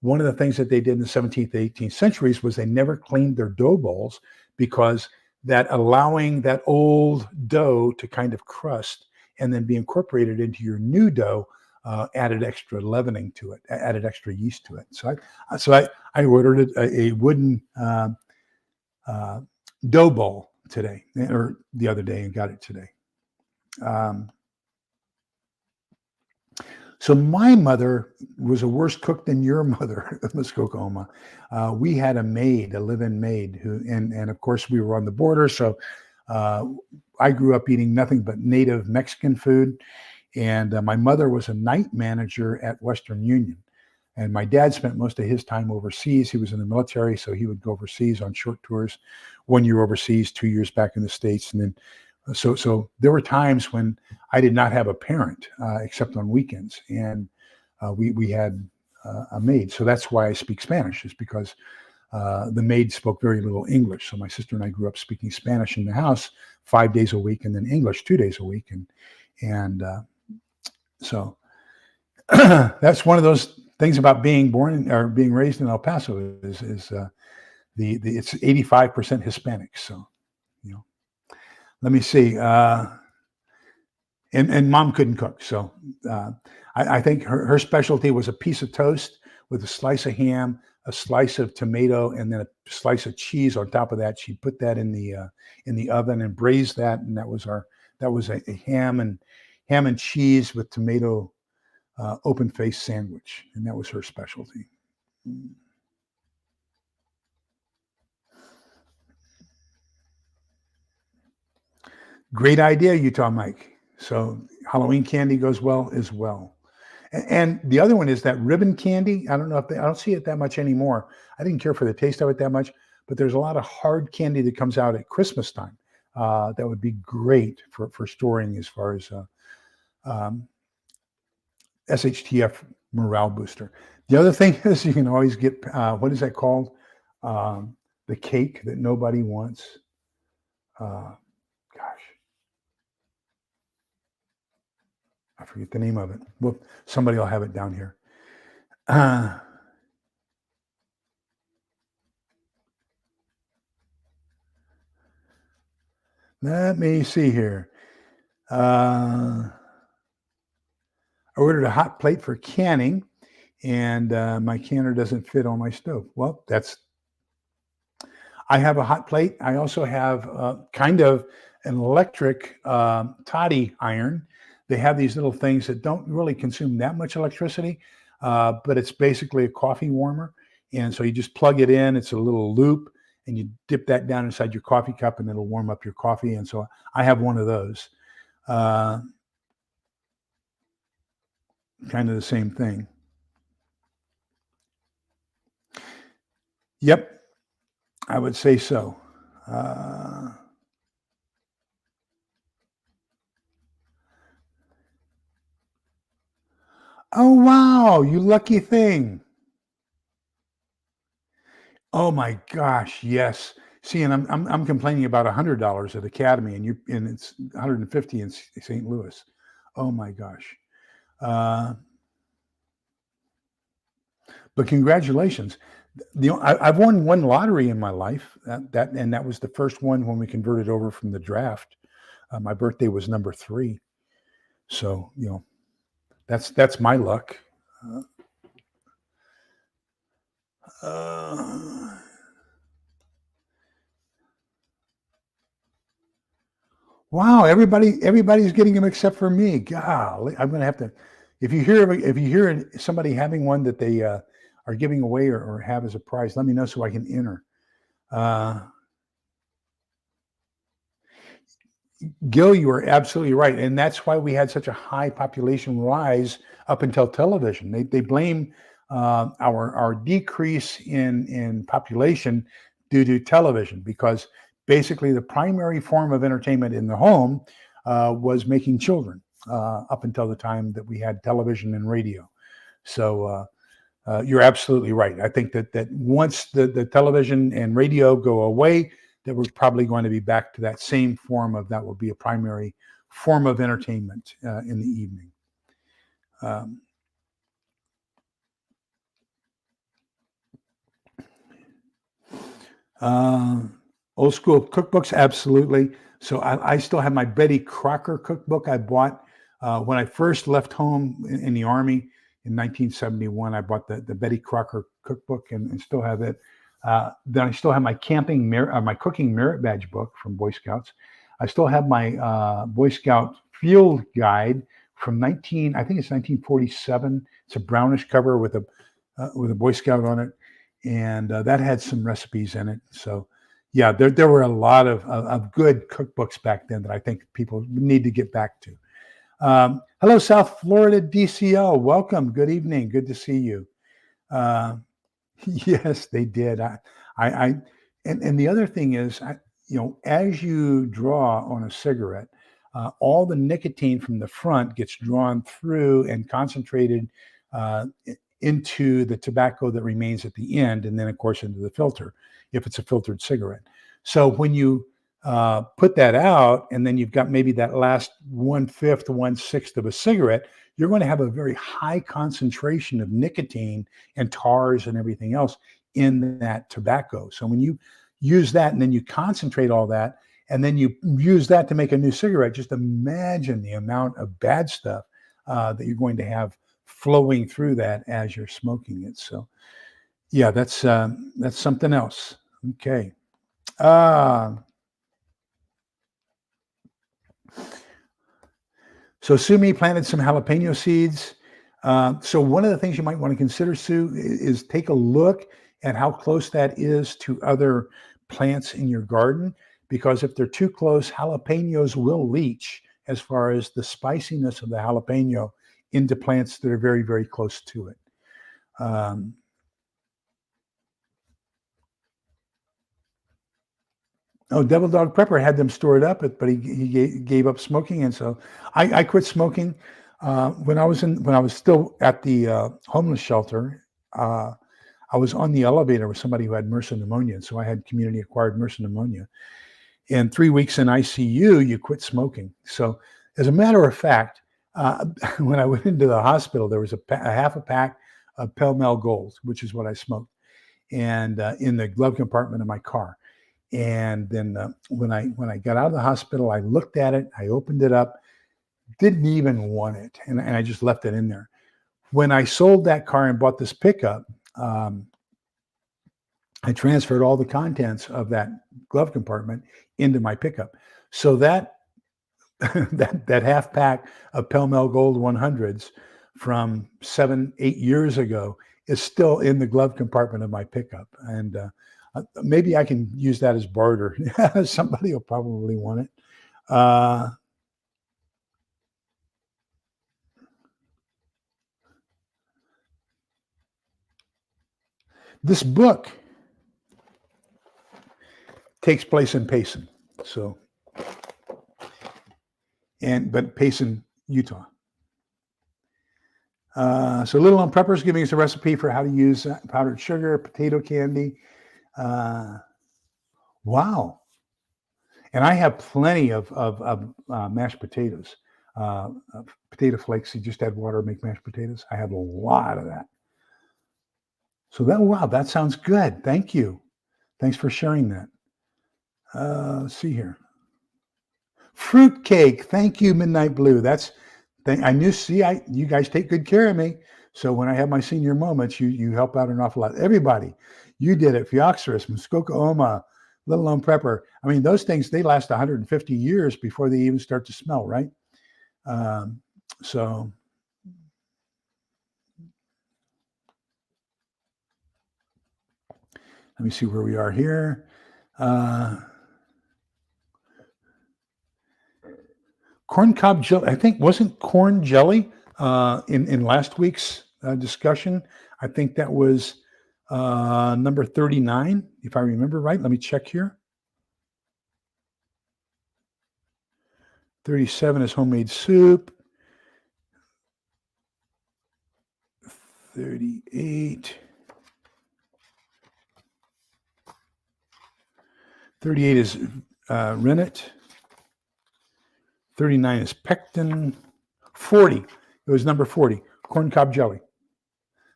Speaker 1: one of the things that they did in the 17th, 18th centuries was they never cleaned their dough bowls because that allowing that old dough to kind of crust and then be incorporated into your new dough added extra leavening to it, added extra yeast to it. So I ordered a wooden dough bowl today or the other day and got it today. So my mother was a worse cook than your mother, Muskokoma. We had a live-in maid and of course we were on the border. So I grew up eating nothing but native Mexican food. And my mother was a night manager at Western Union. And my dad spent most of his time overseas. He was in the military, so he would go overseas on short tours, 1 year overseas, 2 years back in the States. And then, so there were times when I did not have a parent except on weekends. And we had a maid. So that's why I speak Spanish, is because the maid spoke very little English. So my sister and I grew up speaking Spanish in the house 5 days a week, and then English 2 days a week. And so that's one of those things about being born or being raised in El Paso is it's 85% Hispanic. So, let me see. And mom couldn't cook. So I think her specialty was a piece of toast with a slice of ham, a slice of tomato, and then a slice of cheese on top of that. She put that in the oven and braised that, and that was a ham and cheese with tomato open face sandwich, and that was her specialty. Great idea, Utah Mike. So Halloween candy goes well as well. And the other one is that ribbon candy. I don't know I don't see it that much anymore. I didn't care for the taste of it that much, but there's a lot of hard candy that comes out at Christmas time. That would be great for storing as far as SHTF morale booster. The other thing is you can always get, what is that called? The cake that nobody wants. Gosh, I forget the name of it. Well, somebody will have it down here. Let me see here. I ordered a hot plate for canning, and my canner doesn't fit on my stove. Well, I have a hot plate. I also have kind of an electric toddy iron. They have these little things that don't really consume that much electricity, but it's basically a coffee warmer. And so you just plug it in. It's a little loop, and you dip that down inside your coffee cup, and it'll warm up your coffee. And so I have one of those. Kind of the same thing. Yep, I would say so. Oh, wow, you lucky thing. Oh my gosh, yes. See, and I'm complaining about $100 at Academy, and it's 150 in St. Louis. Oh my gosh. But congratulations. I've won one lottery in my life. That was the first one when we converted over from the draft. My birthday was number 3. So, that's my luck. Wow, everybody's getting them except for me. Golly, I'm gonna have to. If you hear somebody having one that they are giving away or have as a prize, let me know so I can enter. Gil, you are absolutely right, and that's why we had such a high population rise up until television. They blame our decrease in population due to television, because basically the primary form of entertainment in the home was making children up until the time that we had television and radio. So you're absolutely right. I think that once the television and radio go away, that we're probably going to be back to that same form of that will be a primary form of entertainment in the evening. Old school cookbooks, absolutely. So I still have my Betty Crocker cookbook I bought when I first left home in the Army in 1971. I bought the Betty Crocker cookbook and still have it. Then I still have my my cooking merit badge book from Boy Scouts. I still have my Boy Scout field guide from I think it's 1947. It's a brownish cover with a Boy Scout on it, and that had some recipes in it. So, yeah, there were a lot of good cookbooks back then that I think people need to get back to. Hello, South Florida DCO. Welcome. Good evening. Good to see you. Yes, they did. And the other thing is, as you draw on a cigarette, all the nicotine from the front gets drawn through and concentrated into the tobacco that remains at the end, and then of course into the filter, if it's a filtered cigarette. So when you put that out, and then you've got maybe that last 1/5, 1/6 of a cigarette, you're going to have a very high concentration of nicotine and tars and everything else in that tobacco. So when you use that and then you concentrate all that, and then you use that to make a new cigarette, just imagine the amount of bad stuff that you're going to have flowing through that as you're smoking it. So yeah, that's something else. Okay. So Sumi planted some jalapeno seeds. So one of the things you might want to consider, Sue, is take a look at how close that is to other plants in your garden, because if they're too close, jalapenos will leach as far as the spiciness of the jalapeno into plants that are very, very close to it. Devil Dog Prepper had them stored up, but he gave up smoking, and so I quit smoking when I was still at the homeless shelter. I was on the elevator with somebody who had MRSA pneumonia, and so I had community-acquired MRSA pneumonia. And 3 weeks in ICU, you quit smoking. So, as a matter of fact, when I went into the hospital, there was a half a pack of Pall Mall Gold, which is what I smoked, and in the glove compartment of my car. And then when I got out of the hospital, I looked at it, I opened it up, didn't even want it, and I just left it in there. When I sold that car and bought this pickup, I transferred all the contents of that glove compartment into my pickup. So that that half pack of Pall Mall Gold 100s from 7-8 years ago is still in the glove compartment of my pickup, and maybe I can use that as barter. Somebody will probably want it. This book takes place in Payson, but Payson, Utah. So Little Known Preppers giving us a recipe for how to use powdered sugar, potato candy. Wow. And I have plenty of mashed potatoes. Potato flakes, you just add water, make mashed potatoes. I have a lot of that. So that sounds good. Thank you. Thanks for sharing that. Let's see here. Fruitcake. Thank you, Midnight Blue. You guys take good care of me. So when I have my senior moments, you help out an awful lot. Everybody, you did it. Phylloxera, Muskoka Oma, Little Known Prepper. I mean, those things, they last 150 years before they even start to smell, right? So let me see where we are here. Corn cob jelly, I think, wasn't corn jelly in last week's discussion. I think that was number 39, if I remember right. Let me check here. 37 is homemade soup. 38. 38 is rennet. 39 is pectin. 40, it was number 40, corn cob jelly.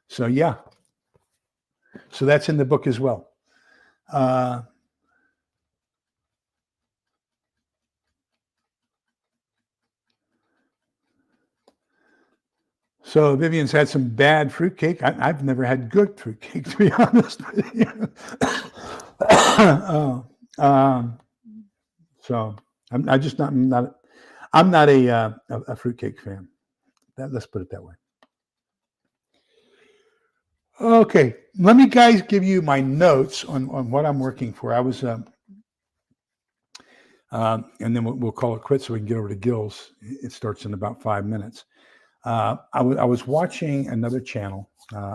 Speaker 1: So yeah, so that's in the book as well. So Vivian's had some bad fruitcake. I've never had good fruitcake, to be honest with you. So I'm not a fruitcake fan. Let's put it that way. Okay, let me guys give you my notes on what I'm working for. I was, and then we'll call it quits so we can get over to Gil's. It starts in about 5 minutes. I was watching another channel,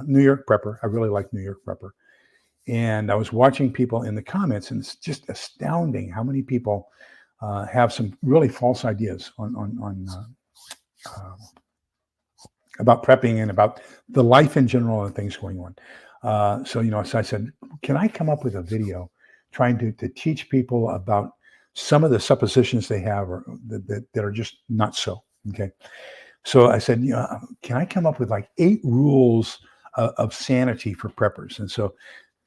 Speaker 1: New York Prepper. I really like New York Prepper. And I was watching people in the comments, and it's just astounding how many people have some really false ideas on about prepping and about the life in general and things going on. So I said, can I come up with a video trying to teach people about some of the suppositions they have or that are just not so? Okay. So I said, can I come up with like 8 rules of sanity for preppers? And so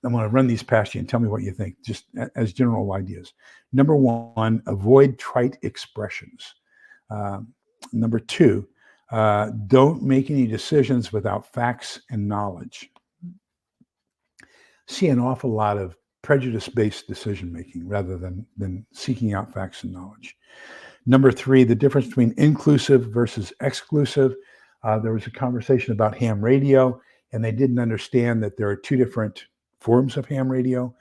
Speaker 1: I'm going to run these past you and tell me what you think, just as general ideas. Number 1, avoid trite expressions. Number 2, don't make any decisions without facts and knowledge. See an awful lot of prejudice-based decision-making rather than seeking out facts and knowledge. Number 3, the difference between inclusive versus exclusive. There was a conversation about ham radio, and they didn't understand that there are 2 different forms of ham radio.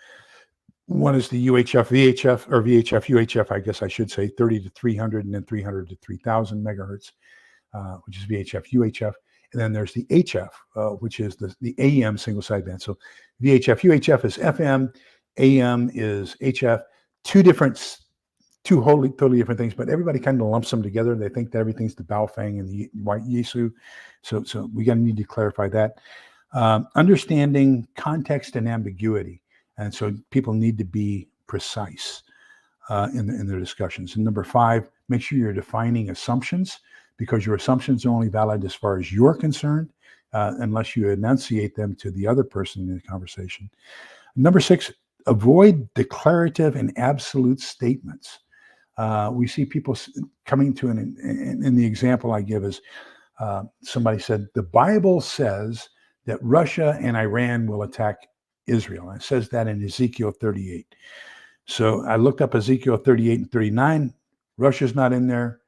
Speaker 1: One is the UHF, VHF, or VHF, UHF, I guess I should say, 30 to 300, and then 300 to 3,000 megahertz, which is VHF, UHF. And then there's the HF, which is the AM single sideband. So VHF, UHF is FM, AM is HF, two totally different things, but everybody kind of lumps them together. They think that everything's the Baofeng and the White Yesu. So we need to clarify that. Understanding context and ambiguity. And so people need to be precise in their discussions. And number 5, make sure you're defining assumptions, because your assumptions are only valid as far as you're concerned, unless you enunciate them to the other person in the conversation. Number 6, avoid declarative and absolute statements. We see people coming to in the example I give is somebody said, the Bible says that Russia and Iran will attack Israel. And it says that in Ezekiel 38. So I looked up Ezekiel 38 and 39. Russia's not in there.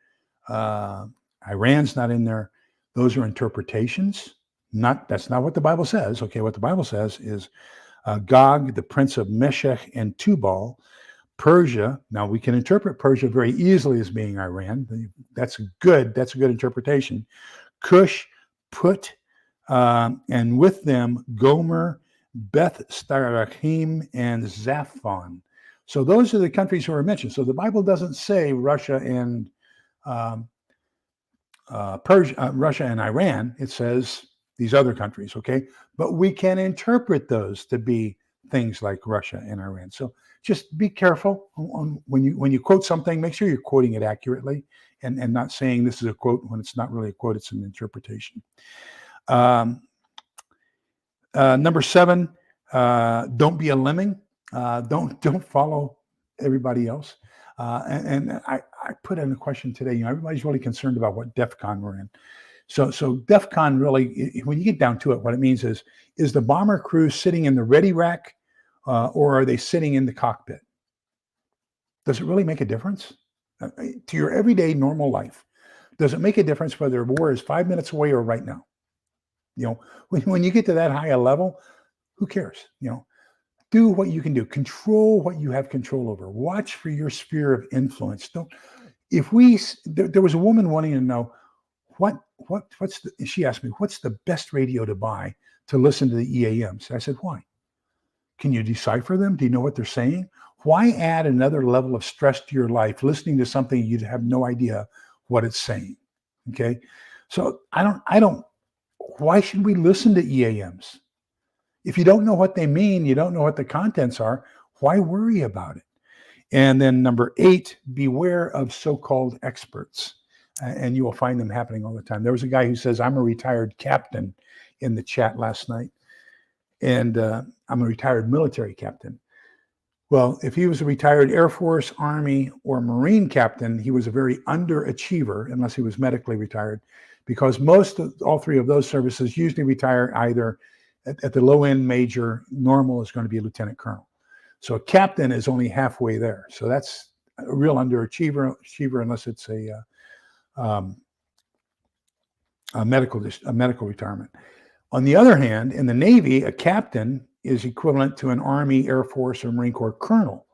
Speaker 1: Iran's not in there. Those are interpretations. That's not what the Bible says. Okay, what the Bible says is Gog, the prince of Meshech and Tubal, Persia. Now we can interpret Persia very easily as being Iran. That's a good interpretation. Cush, Put, and with them Gomer, Beth Starachim, and Zaphon. So those are the countries who are mentioned. So the Bible doesn't say Russia and Russia and Iran. It says these other countries. Okay, but we can interpret those to be things like Russia and Iran. So just be careful when you quote something. Make sure you're quoting it accurately and not saying this is a quote when it's not really a quote. It's an interpretation. Number 7, don't be a lemming. Don't follow everybody else. And I put in a question today. Everybody's really concerned about what DEFCON we're in. So DEFCON really, when you get down to it, what it means is the bomber crew sitting in the ready rack, or are they sitting in the cockpit? Does it really make a difference to your everyday normal life? Does it make a difference whether war is 5 minutes away or right now? When you get to that high a level, who cares? Do what you can do. Control what you have control over. Watch for your sphere of influence. There was a woman wanting to know she asked me, what's the best radio to buy to listen to the EAMs? I said, why? Can you decipher them? Do you know what they're saying? Why add another level of stress to your life listening to something you'd have no idea what it's saying? Okay. So why should we listen to EAMs? If you don't know what they mean, you don't know what the contents are, why worry about it? And then number 8, beware of so-called experts. And you will find them happening all the time. There was a guy who says, I'm a retired captain in the chat last night. And I'm a retired military captain. Well, if he was a retired Air Force, Army, or Marine captain, he was a very underachiever, unless he was medically retired, because all 3 of those services usually retire either at the low end major. Normal is going to be a lieutenant colonel. So a captain is only halfway there. So that's a real underachiever, unless it's a medical retirement. On the other hand, in the Navy, a captain is equivalent to an Army, Air Force, or Marine Corps colonel.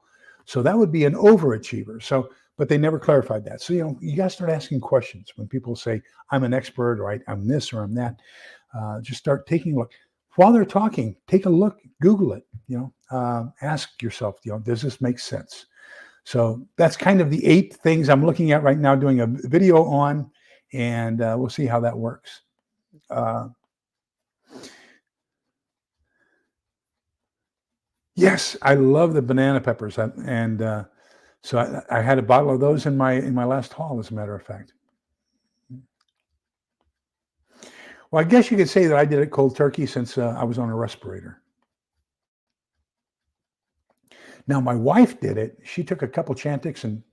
Speaker 1: So that would be an overachiever. So but they never clarified that. So, you got to start asking questions when people say, I'm an expert, or I'm this, or I'm that. Just start taking a look. While they're talking, take a look, Google it, ask yourself, does this make sense? So that's kind of the 8 things I'm looking at right now, doing a video on, and we'll see how that works. Yes, I love the banana peppers, and so I had a bottle of those in my last haul, as a matter of fact. Well, I guess you could say that I did it cold turkey, since I was on a respirator. Now, my wife did it. She took a couple Chantix and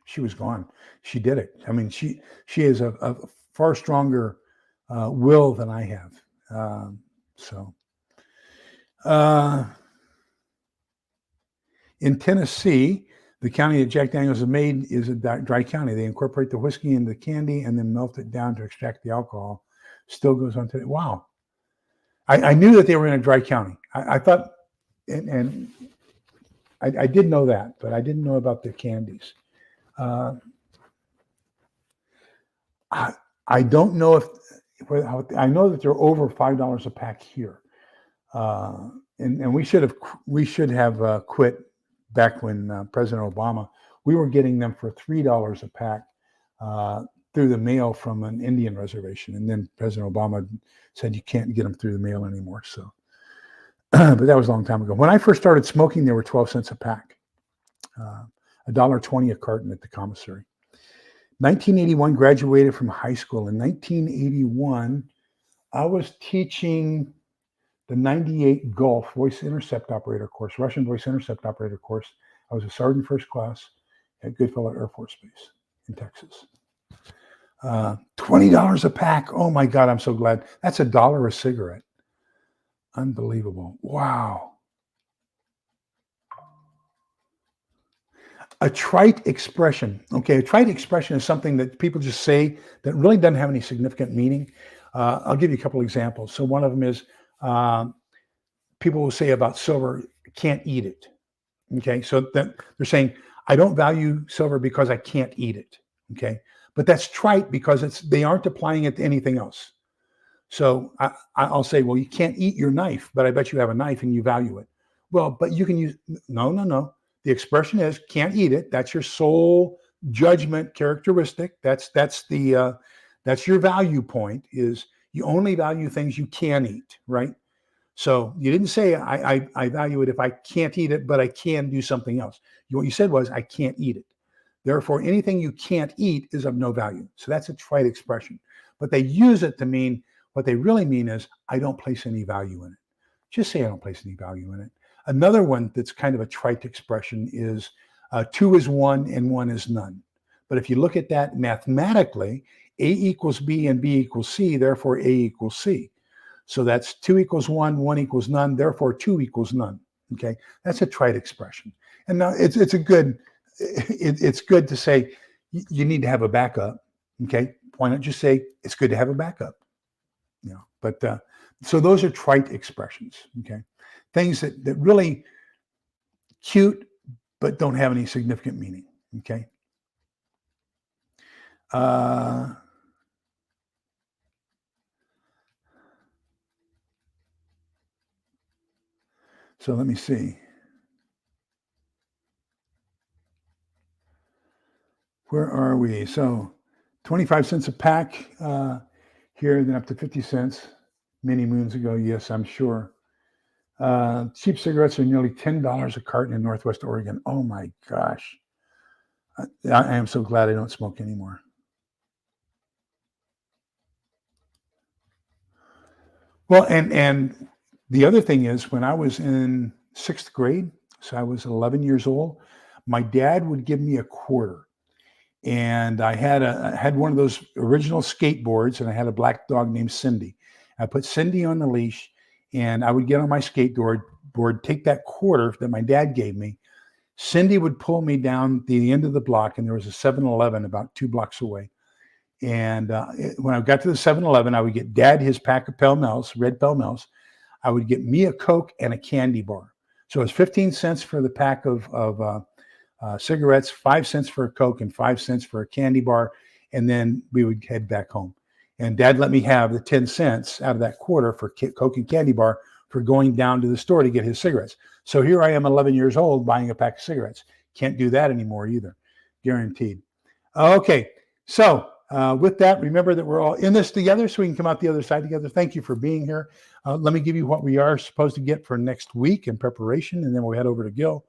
Speaker 1: she was gone. She did it. I mean, she has a far stronger will than I have. In Tennessee, the county that Jack Daniels is made is a dry county. They incorporate the whiskey into the candy and then melt it down to extract the alcohol. Still goes on today. Wow. I knew that they were in a dry county. I thought, and I did know that, but I didn't know about the candies. I don't know I know that they're over $5 a pack here, and we should have quit back when President Obama. We were getting them for $3 a pack through the mail from an Indian reservation, and then President Obama said you can't get them through the mail anymore. So, but that was a long time ago. When I first started smoking, they were 12 cents a pack, $1.20 a carton at the commissary. 1981, graduated from high school. In 1981, I was teaching the 98 Gulf voice intercept operator course, Russian voice intercept operator course. I was a sergeant first class at Goodfellow Air Force Base in Texas. $20 a pack. Oh my God, I'm so glad. That's $1 a cigarette. Unbelievable. Wow. A trite expression. Okay, a trite expression is something that people just say that really doesn't have any significant meaning. I'll give you a couple examples. So one of them is people will say about silver, can't eat it. Okay, so that they're saying, I don't value silver because I can't eat it. Okay, but that's trite because they aren't applying it to anything else. So I'll say, well, you can't eat your knife, but I bet you have a knife and you value it. Well, but you can use, no. The expression is can't eat it. That's your sole judgment characteristic. That's your value point, is you only value things you can eat, right? So you didn't say I value it if I can't eat it, but I can do something else. What you said was I can't eat it. Therefore, anything you can't eat is of no value. So that's a trite expression. But they use it to mean, what they really mean is I don't place any value in it. Just say I don't place any value in it. Another one that's kind of a trite expression is 2 is 1 and 1 is none. But if you look at that mathematically, A equals B and B equals C, therefore A equals C. So that's 2 equals 1, 1 equals none, therefore 2 equals none. Okay, that's a trite expression. And now it's good to say you need to have a backup. Okay, why not just say it's good to have a backup? But so those are trite expressions. Okay, things that really cute but don't have any significant meaning. Okay. So let me see. Where are we? So 25 cents a pack here, then up to 50 cents many moons ago. Yes, I'm sure. Cheap cigarettes are nearly $10 a carton in Northwest Oregon. Oh my gosh. I am so glad I don't smoke anymore. Well, and the other thing is, when I was in 6th grade, so I was 11 years old, my dad would give me a quarter. And I had one of those original skateboards, and I had a black dog named Cindy. I put Cindy on the leash, and I would get on my skateboard, take that quarter that my dad gave me. Cindy would pull me down the end of the block, and there was a 7-Eleven about 2 blocks away. And when I got to the 7-Eleven, I would get Dad his pack of Pell Mells, red Pell Mells. I would get me a Coke and a candy bar. So it was 15 cents for the pack of cigarettes, 5 cents for a Coke, and 5 cents for a candy bar. And then we would head back home. And Dad let me have the 10 cents out of that quarter for Coke and candy bar for going down to the store to get his cigarettes. So here I am, 11 years old, buying a pack of cigarettes. Can't do that anymore either. Guaranteed. Okay. So with that, remember that we're all in this together so we can come out the other side together. Thank you for being here. Let me give you what we are supposed to get for next week in preparation, and then we'll head over to Gil.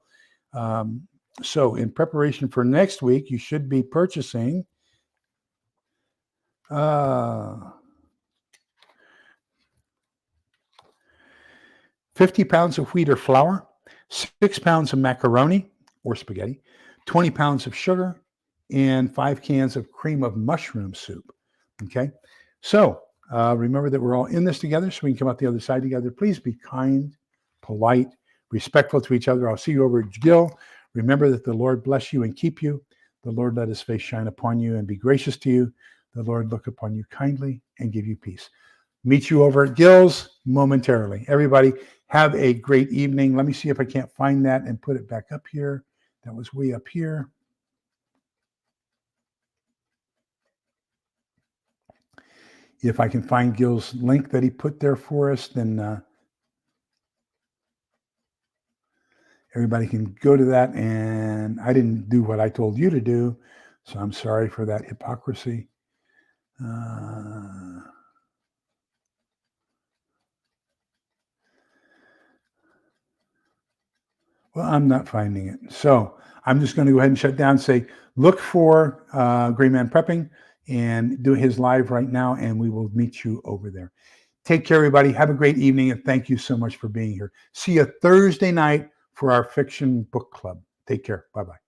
Speaker 1: So in preparation for next week, you should be purchasing 50 pounds of wheat or flour, 6 pounds of macaroni or spaghetti, 20 pounds of sugar, and 5 cans of cream of mushroom soup. Okay. So remember that we're all in this together so we can come out the other side together. Please be kind, polite, respectful to each other. I'll see you over at Gil. Remember that the Lord bless you and keep you. The Lord let his face shine upon you and be gracious to you. The Lord look upon you kindly and give you peace. Meet you over at Gil's momentarily. Everybody, have a great evening. Let me see if I can't find that and put it back up here. That was way up here. If I can find Gil's link that he put there for us, then everybody can go to that. And I didn't do what I told you to do, so I'm sorry for that hypocrisy. Well, I'm not finding it. So I'm just going to go ahead and shut down, say, look for Gray Man Prepping and do his live right now, and we will meet you over there. Take care, everybody. Have a great evening, and thank you so much for being here. See you Thursday night for our fiction book club. Take care. Bye-bye.